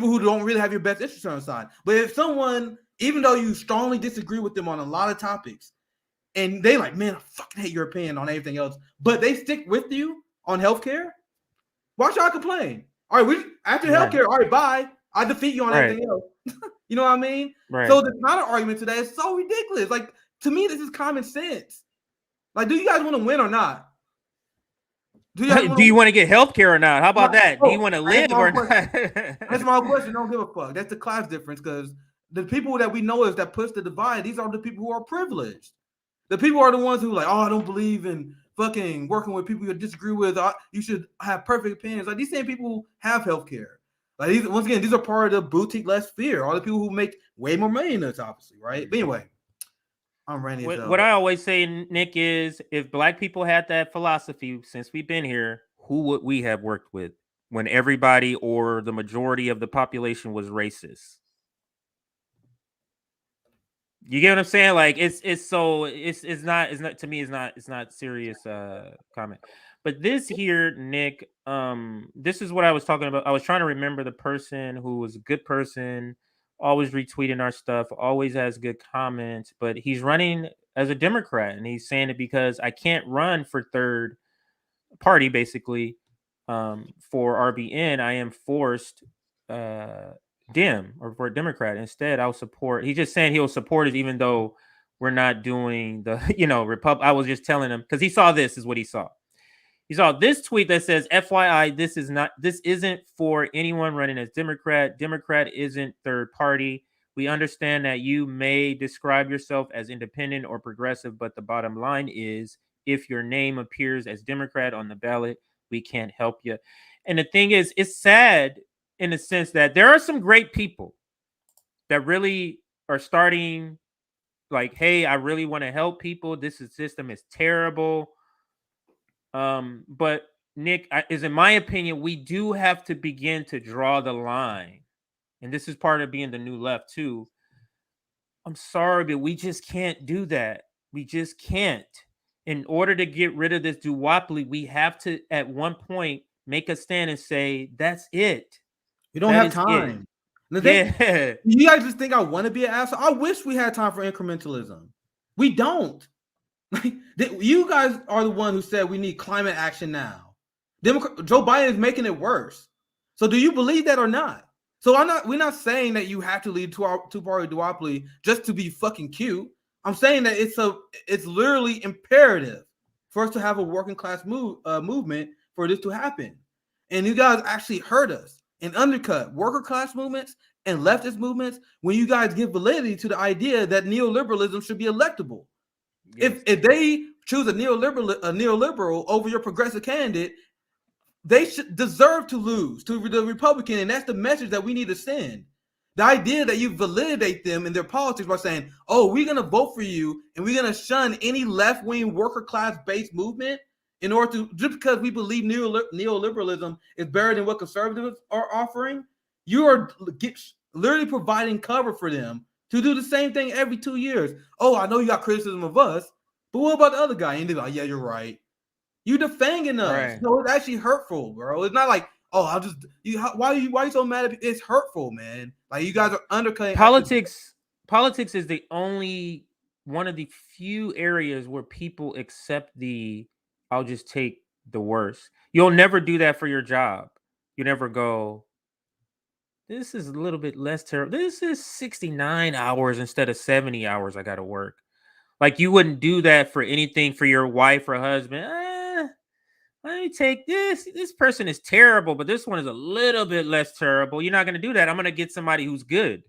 who don't really have your best interest on the side. But if someone, even though you strongly disagree with them on a lot of topics, and they like, man, I fucking hate your opinion on everything else, but they stick with you on healthcare, why should I complain? All right, after healthcare, all right, bye. I defeat you on everything else. You know what I mean? Right. So the counter argument to that is so ridiculous. Like, to me, this is common sense. Like, do you guys want to win or not? Do you want to get healthcare or not? How about that? Do you want to live or not? That's my question. Don't give a fuck. That's the class difference, because the people that we know is that push the divide. These are the people who are privileged. The people are the ones who like, oh, I don't believe in fucking working with people you disagree with. You should have perfect opinions. Like, these same people have healthcare. Like, once again, these are part of the boutique less fear. All the people who make way more money than us, obviously, right? But anyway, I'm ranting. What I always say, Nick, is if black people had that philosophy since we've been here, who would we have worked with when everybody or the majority of the population was racist? You get what I'm saying? Like, it's not to me, it's not serious comment. But this here, Nick, this is what I was talking about. I was trying to remember the person who was a good person, always retweeting our stuff, always has good comments, but he's running as a Democrat, and he's saying it because I can't run for third party, basically, for RBN. I am forced Dem or for a Democrat. Instead, I'll support. He's just saying he'll support it, even though we're not doing the, I was just telling him because he saw this is what he saw. He saw this tweet that says, FYI, this isn't for anyone running as Democrat. Democrat isn't third party. We understand that you may describe yourself as independent or progressive, but the bottom line is if your name appears as Democrat on the ballot, we can't help you. And the thing is, it's sad in the sense that there are some great people that really are starting like, hey, I really want to help people. This system is terrible. But Nick, is in my opinion, we do have to begin to draw the line. And this is part of being the new left too. I'm sorry, but we just can't do that. We just can't. In order to get rid of this duopoly, we have to, at one point, make a stand and say, that's it. We don't have time. You guys just think I want to be an asshole? I wish we had time for incrementalism. We don't. You guys are the one who said we need climate action now. Joe Biden is making it worse. So do you believe that or not? So we're not saying that you have to lead two-party duopoly just to be fucking cute. I'm saying that it's literally imperative for us to have a working class movement for this to happen. And you guys actually hurt us and undercut worker class movements and leftist movements when you guys give validity to the idea that neoliberalism should be electable. Yes. If they choose a neoliberal over your progressive candidate, they should deserve to lose to the Republican, and that's the message that we need to send. The idea that you validate them in their politics by saying, "Oh, we're gonna vote for you, and we're gonna shun any left-wing worker class-based movement in order to just because we believe neoliberalism is better than what conservatives are offering," you are literally providing cover for them to do the same thing every 2 years. Oh, I know you got criticism of us, but what about the other guy? And they're like, yeah, you're right. You defanging us. Right. So it's actually hurtful, bro. It's not like, oh, why are you so mad at me? It's hurtful, man. Like, you guys are undercutting politics. Politics is the only one of the few areas where people accept I'll just take the worst. You'll never do that for your job. You never go, this is a little bit less terrible. This is 69 hours instead of 70 hours I got to work. Like, you wouldn't do that for anything for your wife or husband. let me take this. This person is terrible, but this one is a little bit less terrible. You're not going to do that. I'm going to get somebody who's good.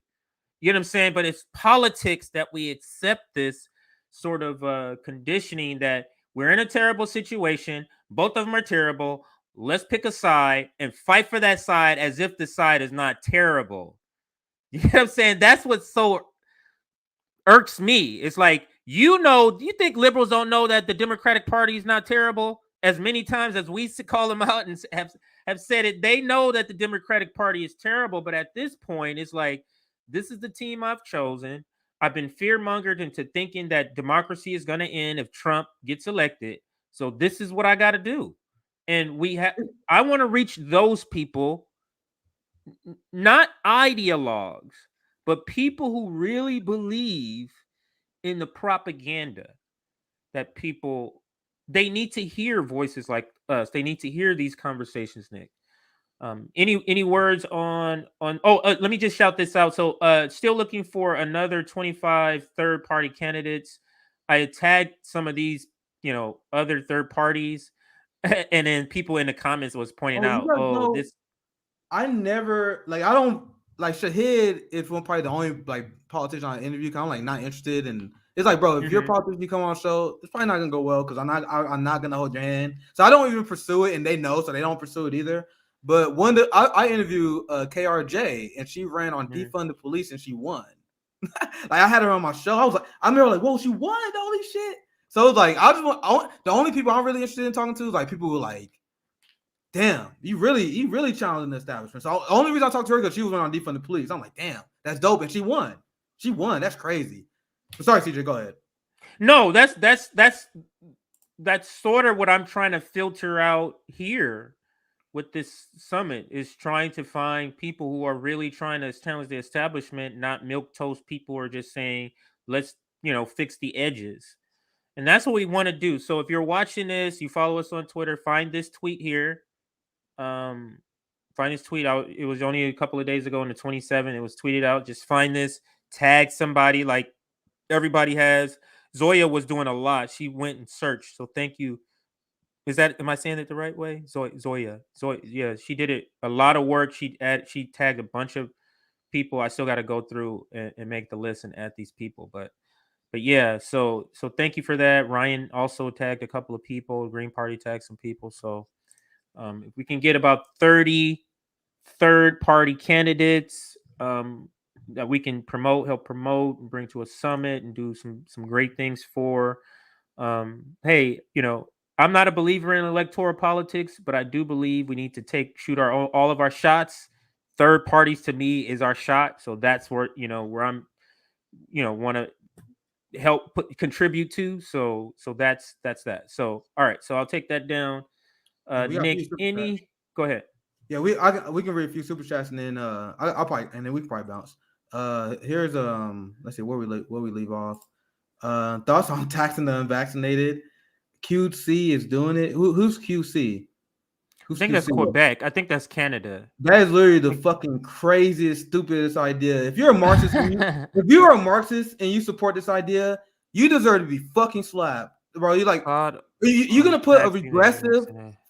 You know what I'm saying? But it's politics that we accept this sort of conditioning that we're in a terrible situation. Both of them are terrible. Let's pick a side and fight for that side as if the side is not terrible. You know what I'm saying? That's what so irks me. It's like, you think liberals don't know that the Democratic Party is not terrible? As many times as we used to call them out and have said it, they know that the Democratic Party is terrible. But at this point, it's like, this is the team I've chosen. I've been fear-mongered into thinking that democracy is going to end if Trump gets elected. So this is what I got to do. And I want to reach those people, not ideologues, but people who really believe in the propaganda that they need to hear voices like us. They need to hear these conversations, Nick. Any words on let me just shout this out. So still looking for another 25 third-party candidates. I had tagged some of these, other third parties, and then people in the comments was pointing out, this. I never I don't like Shahid is probably the only politician I interview. I'm not interested, and it's like, bro, if you're a politician, you come on a show, it's probably not gonna go well because I'm not gonna hold your hand. So I don't even pursue it, and they know, so they don't pursue it either. But I interviewed KRJ, and she ran on defund the police, and she won. I had her on my show. I was I remember whoa, she won! Holy shit! So it's the only people I'm really interested in talking to is people who damn, you really challenging the establishment. So the only reason I talked to her because she was on defund the police. I'm damn, that's dope, and she won. She won. That's crazy. Sorry, CJ, go ahead. No, that's sort of what I'm trying to filter out here with this summit, is trying to find people who are really trying to challenge the establishment, not milquetoast people who are just saying, let's, fix the edges. And that's what we want to do. So if you're watching this, you follow us on Twitter, find this tweet here. Find this tweet out. It was only a couple of days ago on the 27th. It was tweeted out. Just find this, tag somebody like everybody has. Zoya was doing a lot. She went and searched. So thank you. Am I saying it the right way? Zoya. Yeah, she did it. A lot of work. She tagged a bunch of people. I still got to go through and make the list and add these people. But yeah, so thank you for that. Ryan also tagged a couple of people. Green Party tagged some people. So if we can get about 30 third-party candidates that we can help promote and bring to a summit and do some great things for. Hey, I'm not a believer in electoral politics, but I do believe we need to shoot all of our shots. Third parties to me is our shot. So that's where, where I'm, want to help contribute to. So that's that. So, all right. So I'll take that down. Nick, go ahead. Yeah, we can read a few super chats and then we can probably bounce. Here's let's see where we leave off. Thoughts on taxing the unvaccinated. QC is doing it. Who's QC? I think that's Quebec. I think that's Canada. That is literally the fucking craziest, stupidest idea. If you're a Marxist, if you are a Marxist and you support this idea, you deserve to be fucking slapped, bro. You're you're gonna put a regressive.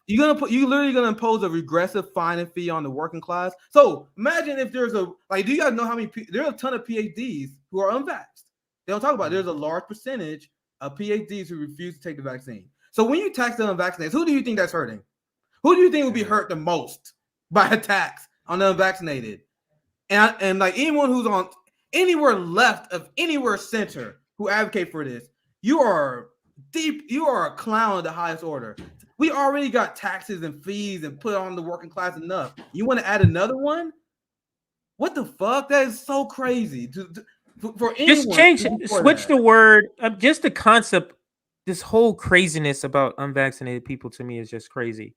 You're literally gonna impose a regressive fine and fee on the working class. So imagine if there's do you guys know how many? There's a ton of PhDs who are unvaxxed. They don't talk about it. There's a large percentage of PhDs who refuse to take the vaccine. So when you tax the unvaccinated, who do you think that's hurting? Who do you think will be hurt the most by a tax on the unvaccinated? And anyone who's on anywhere left of anywhere center who advocate for this, you are a clown of the highest order. We already got taxes and fees and put on the working class enough. You want to add another one? What the fuck? That is so crazy. For anyone, just change it, switch the word. Just the concept. This whole craziness about unvaccinated people to me is just crazy.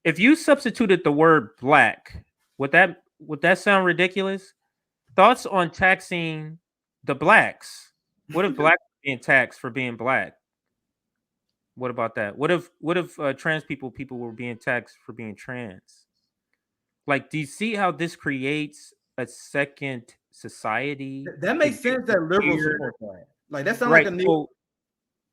If you substituted the word black, would that sound ridiculous? Thoughts on taxing the blacks? What if blacks being taxed for being black? What about that? What if trans people were being taxed for being trans? Do you see how this creates a second society? That makes sense that liberals support that. That sounds like a new.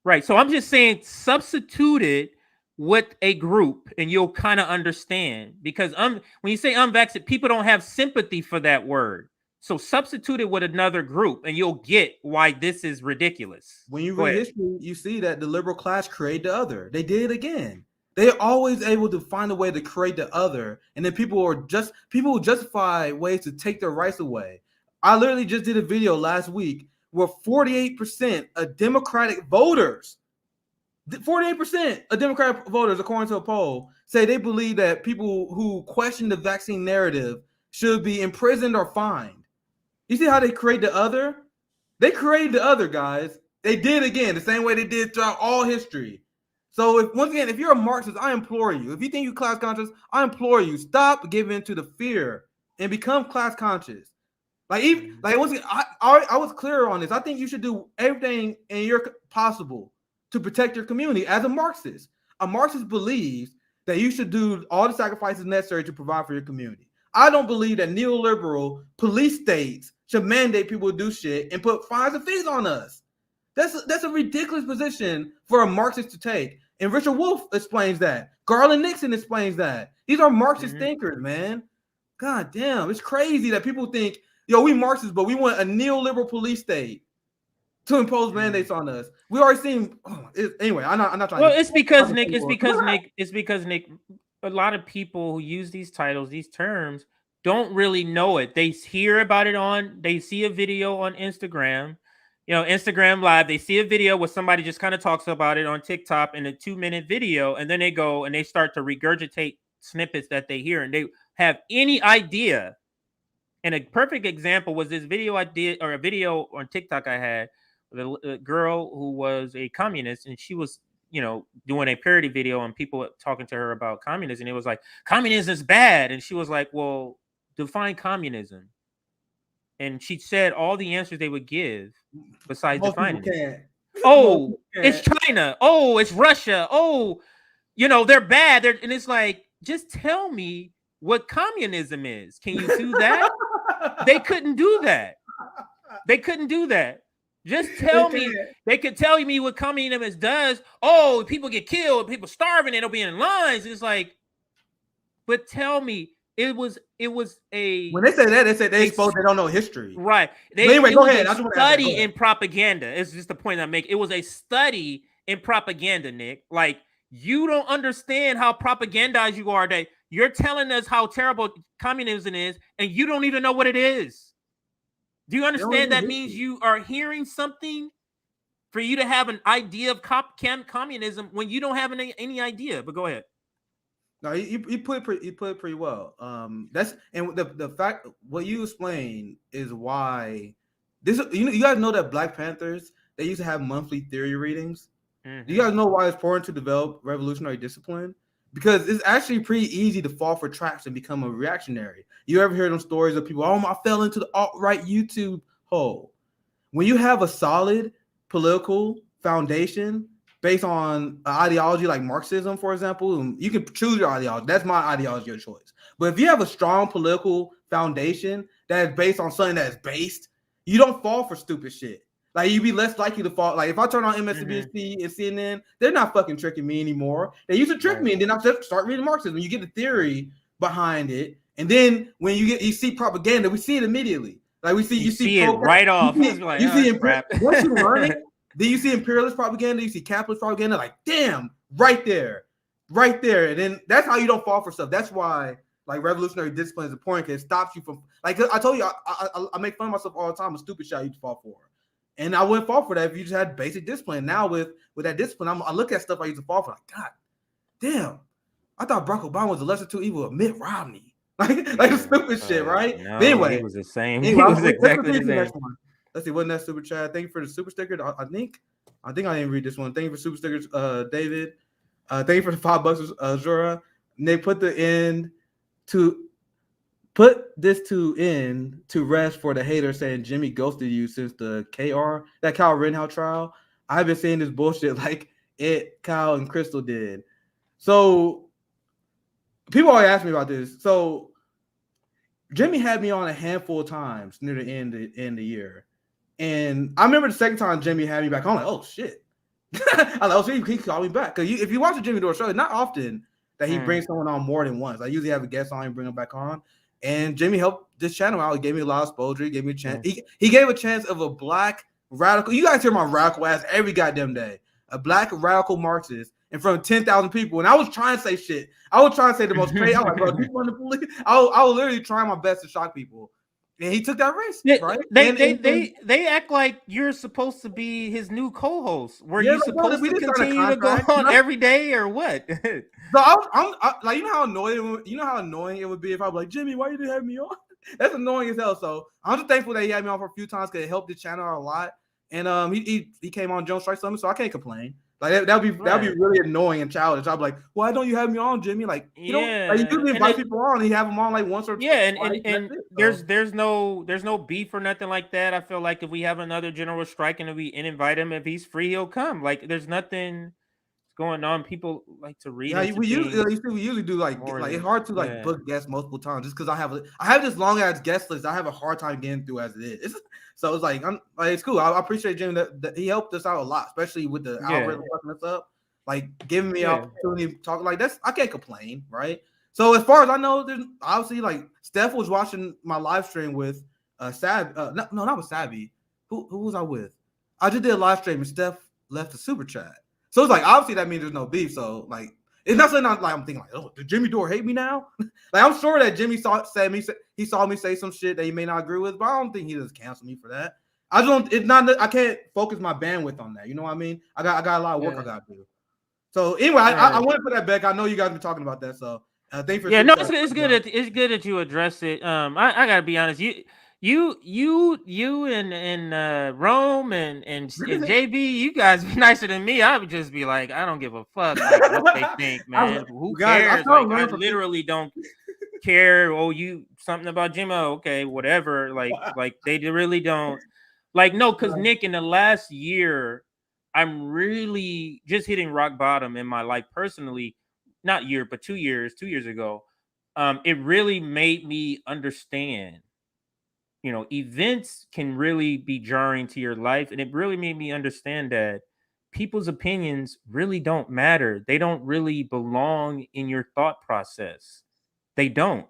Right. So I'm just saying, substitute it with a group and you'll kind of understand, because when you say unvaccinated, people don't have sympathy for that word. So substitute it with another group and you'll get why this is ridiculous. When you read history, you see that the liberal class created the other. They did it again. They're always able to find a way to create the other, and then people will justify ways to take their rights away. I literally just did a video last week where 48% of Democratic voters, 48% of Democratic voters, according to a poll, say they believe that people who question the vaccine narrative should be imprisoned or fined. You see how they create the other? They created the other, guys. They did again the same way they did throughout all history. So once again, if you're a Marxist, I implore you. If you think you class conscious, I implore you, stop giving to the fear and become class conscious. Once again, I was clear on this. I think you should do everything in your possible to protect your community. As a Marxist believes that you should do all the sacrifices necessary to provide for your community. I don't believe that neoliberal police states should mandate people to do shit and put fines and fees on us. That's a ridiculous position for a Marxist to take. And Richard Wolff explains that. Garland Nixon explains that. These are Marxist thinkers, man. God damn, it's crazy that people think, we Marxists, but we want a neoliberal police state to impose mandates on us. We already seen. Anyway, I'm not trying. Well, it's because Nick. A lot of people who use these titles, these terms, don't really know it. They hear about it they see a video on Instagram. Instagram Live, they see a video where somebody just kind of talks about it on TikTok in a 2-minute video, and then they go and they start to regurgitate snippets that they hear, and they have any idea. And a perfect example was this video I did, or a video on TikTok I had, with a girl who was a communist, and she was, doing a parody video and people talking to her about communism. And it was like, communism is bad. And she was like, well, define communism. And she said all the answers they would give besides defining it. Oh, it's China. Oh, it's Russia. Oh, they're bad. And it's like, just tell me what communism is. Can you do that? They couldn't do that. Just tell me. They could tell me what communism does. Oh, people get killed, people starving, and they'll be in lines. It's like, but tell me, it was a. When they say that, they say they don't know history, right? Anyway, go ahead. Study in propaganda. It's just the point I make. It was a study in propaganda, Nick. Like, you don't understand how propagandized you are. That you're telling us how terrible communism is, and you don't even know what it is. Do you understand that means you are hearing something for you to have an idea of communism when you don't have any idea? But go ahead. No, you put it pretty well. That's and the fact what you explain is why this. You guys know that Black Panthers, they used to have monthly theory readings. Do you guys know why it's important to develop revolutionary discipline? Because it's actually pretty easy to fall for traps and become a reactionary. You ever hear them stories of people, I fell into the alt-right YouTube hole. When you have a solid political foundation based on an ideology like Marxism, for example, you can choose your ideology. That's my ideology, your choice. But if you have a strong political foundation that is based on something that is based, you don't fall for stupid shit. Like, you'd be less likely to fall. Like, if I turn on MSNBC and CNN, they're not fucking tricking me anymore. They used to trick me, and then I just start reading Marxism. You get the theory behind it, and then when you see propaganda, we see it immediately. Like, you see it right off. You see once you learn it, then you see imperialist propaganda, you see capitalist propaganda. Like, damn, right there. And then that's how you don't fall for stuff. That's why, like, revolutionary discipline is important, because it stops you from, like, I told you, I make fun of myself all the time. A stupid shit I used to fall for. And I wouldn't fall for that if you just had basic discipline. Now with that discipline, I look at stuff I used to fall for. Like, God damn, I thought Barack Obama was the lesser two evil of Mitt Romney. Like stupid shit, right? No, but anyway, he was the same. He was exactly the same. Let's see, wasn't that super chat? Thank you for the super sticker. I think I didn't read this one. Thank you for super stickers, David. Thank you for the $5, Zura. And they put this to end to rest for the hater saying Jimmy ghosted you since the that Kyle Rittenhouse trial. I've been saying this bullshit like Kyle and Crystal did. So people always ask me about this. So Jimmy had me on a handful of times near the end of the year. And I remember the second time Jimmy had me back on, like, oh shit. I like, so he called me back because if you watch the Jimmy Dore show, it's not often that he brings someone on more than once. I usually have a guest on and bring him back on. And Jimmy helped this channel out. He gave me a lot of exposure. He gave me a chance. He gave a chance of a black radical. You guys hear my radical ass every goddamn day. A black radical Marxist in front of 10,000 people. And I was trying to say shit. I was trying to say the most crazy. I was like, bro, you want to believe? I was literally trying my best to shock people. And he took that risk, right? They act like you're supposed to be his new co-host. Were you supposed to continue to go on every day or what? So I'm like, you know how annoying it would be if I was like, Jimmy, why you didn't have me on? That's annoying as hell. So I'm just thankful that he had me on for a few times because it helped the channel out a lot. And he came on Jones Strike Summit, so I can't complain. Like that'd be really annoying and childish. I'd be like, why don't you have me on, Jimmy? Like you usually invite people on, and you have them on like once or twice. And there's no beef or nothing like that. I feel like if we have another general strike and we invite him, if he's free, he'll come. Like there's nothing going on. People like to read. Yeah, we usually do like it's hard to book guests multiple times just because I have this long ass guest list. I have a hard time getting through as it is. So it's like it's cool. I appreciate Jimmy that he helped us out a lot, especially with the algorithm fucking us up, like giving me opportunity to talk like that's I can't complain, right? So as far as I know, there's obviously like Steph was watching my live stream with not with Savvy. Who was I with? I just did a live stream and Steph left a super chat. So it's like obviously that means there's no beef. So like it's not something like I'm thinking like, oh, did Jimmy Dore hate me now? Like I'm sure that Jimmy saw me say some shit that he may not agree with, but I don't think he just cancel me for that. I can't focus my bandwidth on that. You know what I mean? I got a lot of work I gotta do. So anyway, I want to put that back. I know you guys been talking about that. So thanks for it's good that you address it. I gotta be honest, you and Rome and JB, you guys be nicer than me. I would just be like, I don't give a fuck what they think, man. Who cares? I literally don't care. Oh, you something about Jimmy? Okay, whatever. Like they really don't. Like no, because Nick, in the last year, I'm really just hitting rock bottom in my life personally. Not year, but 2 years. 2 years ago, it really made me understand. Events can really be jarring to your life. And it really made me understand that people's opinions really don't matter. They don't really belong in your thought process. They don't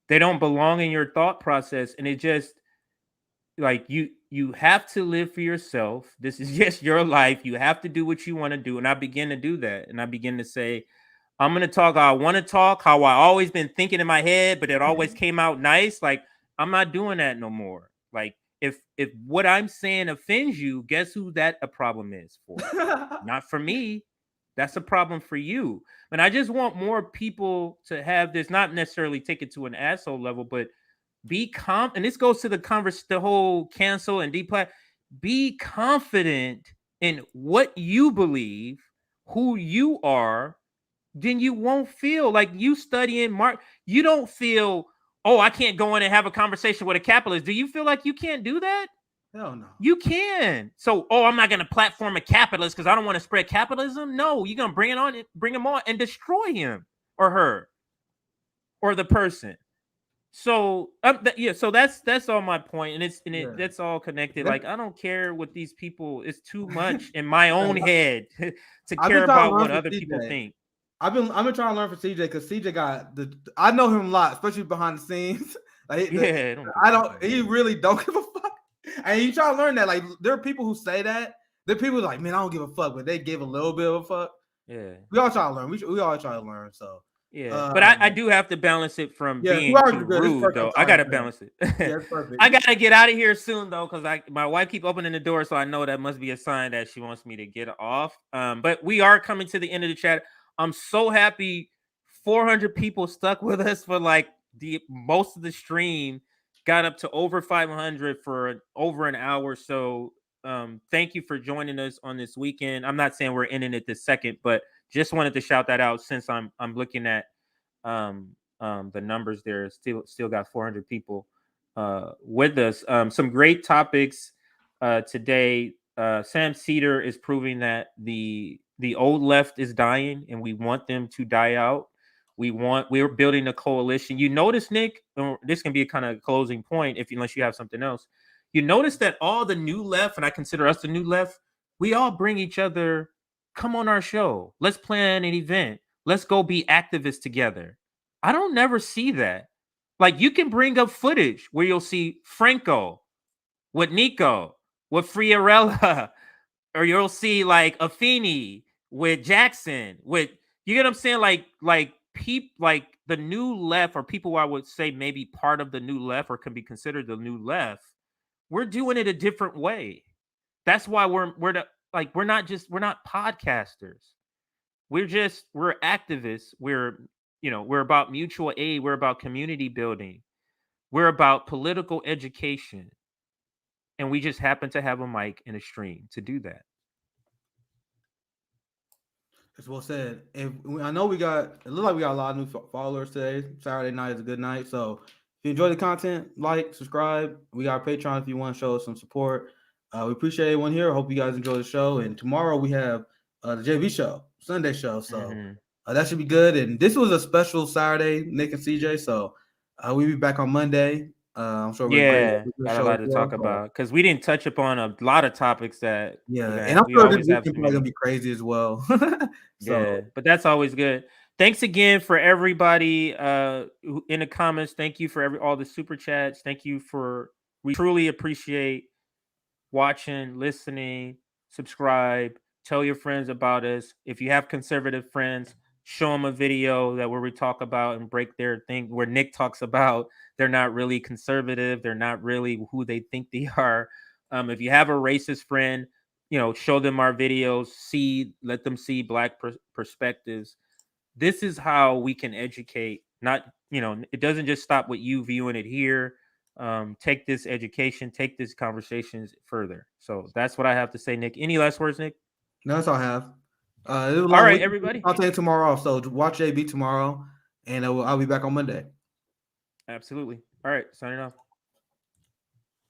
belong in your thought process. And it just like you have to live for yourself. This is just your life. You have to do what you want to do. And I begin to do that. And I begin to say, I'm going to talk how I want to talk, how I always been thinking in my head, but it always came out nice. Like, I'm not doing that no more. Like, if what I'm saying offends you, guess who that a problem is for? Not for me. That's a problem for you. And I just want more people to have this, not necessarily take it to an asshole level, but be and this goes to the whole cancel and deplat. Be confident in what you believe, who you are. Then you won't feel like you studying Mark. You don't feel, oh, I can't go in and have a conversation with a capitalist. Do you feel like you can't do that? Hell no. You can. So, I'm not going to platform a capitalist because I don't want to spread capitalism. No, you're going to bring him on and destroy him or her or the person. So, so that's all my point. And that's all connected. Like, I don't care what these people, it's too much in my own head to care about what other people think. I've been trying to learn from CJ because CJ got I know him a lot, especially behind the scenes. Like, he really don't give a fuck. And you try to learn that. Like, there are people who say that. There are people like, man, I don't give a fuck, but they give a little bit of a fuck. Yeah. We all try to learn. We all try to learn. So yeah, but I do have to balance it from being too rude, though. I gotta balance it. Yeah, perfect. I gotta get out of here soon, though, because my wife keep opening the door, so I know that must be a sign that she wants me to get off. But we are coming to the end of the chat. I'm so happy 400 people stuck with us for like most of the stream, got up to over 500 for over an hour. So thank you for joining us on this weekend. I'm not saying we're ending it this second, but just wanted to shout that out since I'm looking at the numbers there. Still got 400 people with us. Some great topics today. Sam Seder is proving that the old left is dying, and we want them to die out. We're building a coalition. You notice, Nick, this can be a kind of closing point unless you have something else. You notice that all the new left, and I consider us the new left, we all bring each other, come on our show. Let's plan an event. Let's go be activists together. I don't never see that. Like, you can bring up footage where you'll see Franco with Nico, with Friarella, or you'll see like Afeni with Jackson, with, you get what I'm saying? Like the new left, or people I would say maybe part of the new left or can be considered the new left. We're doing it a different way. That's why we're not podcasters. We're activists. We're about mutual aid. We're about community building. We're about political education. And we just happen to have a mic and a stream to do that. As well said. I know it looks like we got a lot of new followers today. Saturday night is a good night. So if you enjoy the content, like, subscribe. We got Patreon if you want to show us some support. We appreciate everyone here. I hope you guys enjoy the show. And tomorrow we have the JV show, Sunday show. So that should be good. And this was a special Saturday, Nick and CJ. So we'll be back on Monday. I'm sure got a lot to talk about, because we didn't touch upon a lot of topics that and I'm sure this weekend probably gonna be crazy as well. But that's always good. Thanks again for everybody in the comments. Thank you for all the super chats. Thank you we truly appreciate watching, listening, subscribe, tell your friends about us. If you have conservative friends, show them a video where we talk about and break their thing, where Nick talks about they're not really conservative, they're not really who they think they are. If you have a racist friend, show them our videos, let them see Black perspectives. This is how we can educate. Not, it doesn't just stop with you viewing it here. Take this education, take these conversations further. So that's what I have to say, Nick. Any last words, Nick? No, that's all I have. All right, everybody. I'll take tomorrow off. So watch JB tomorrow, and I'll be back on Monday. Absolutely. All right, signing off.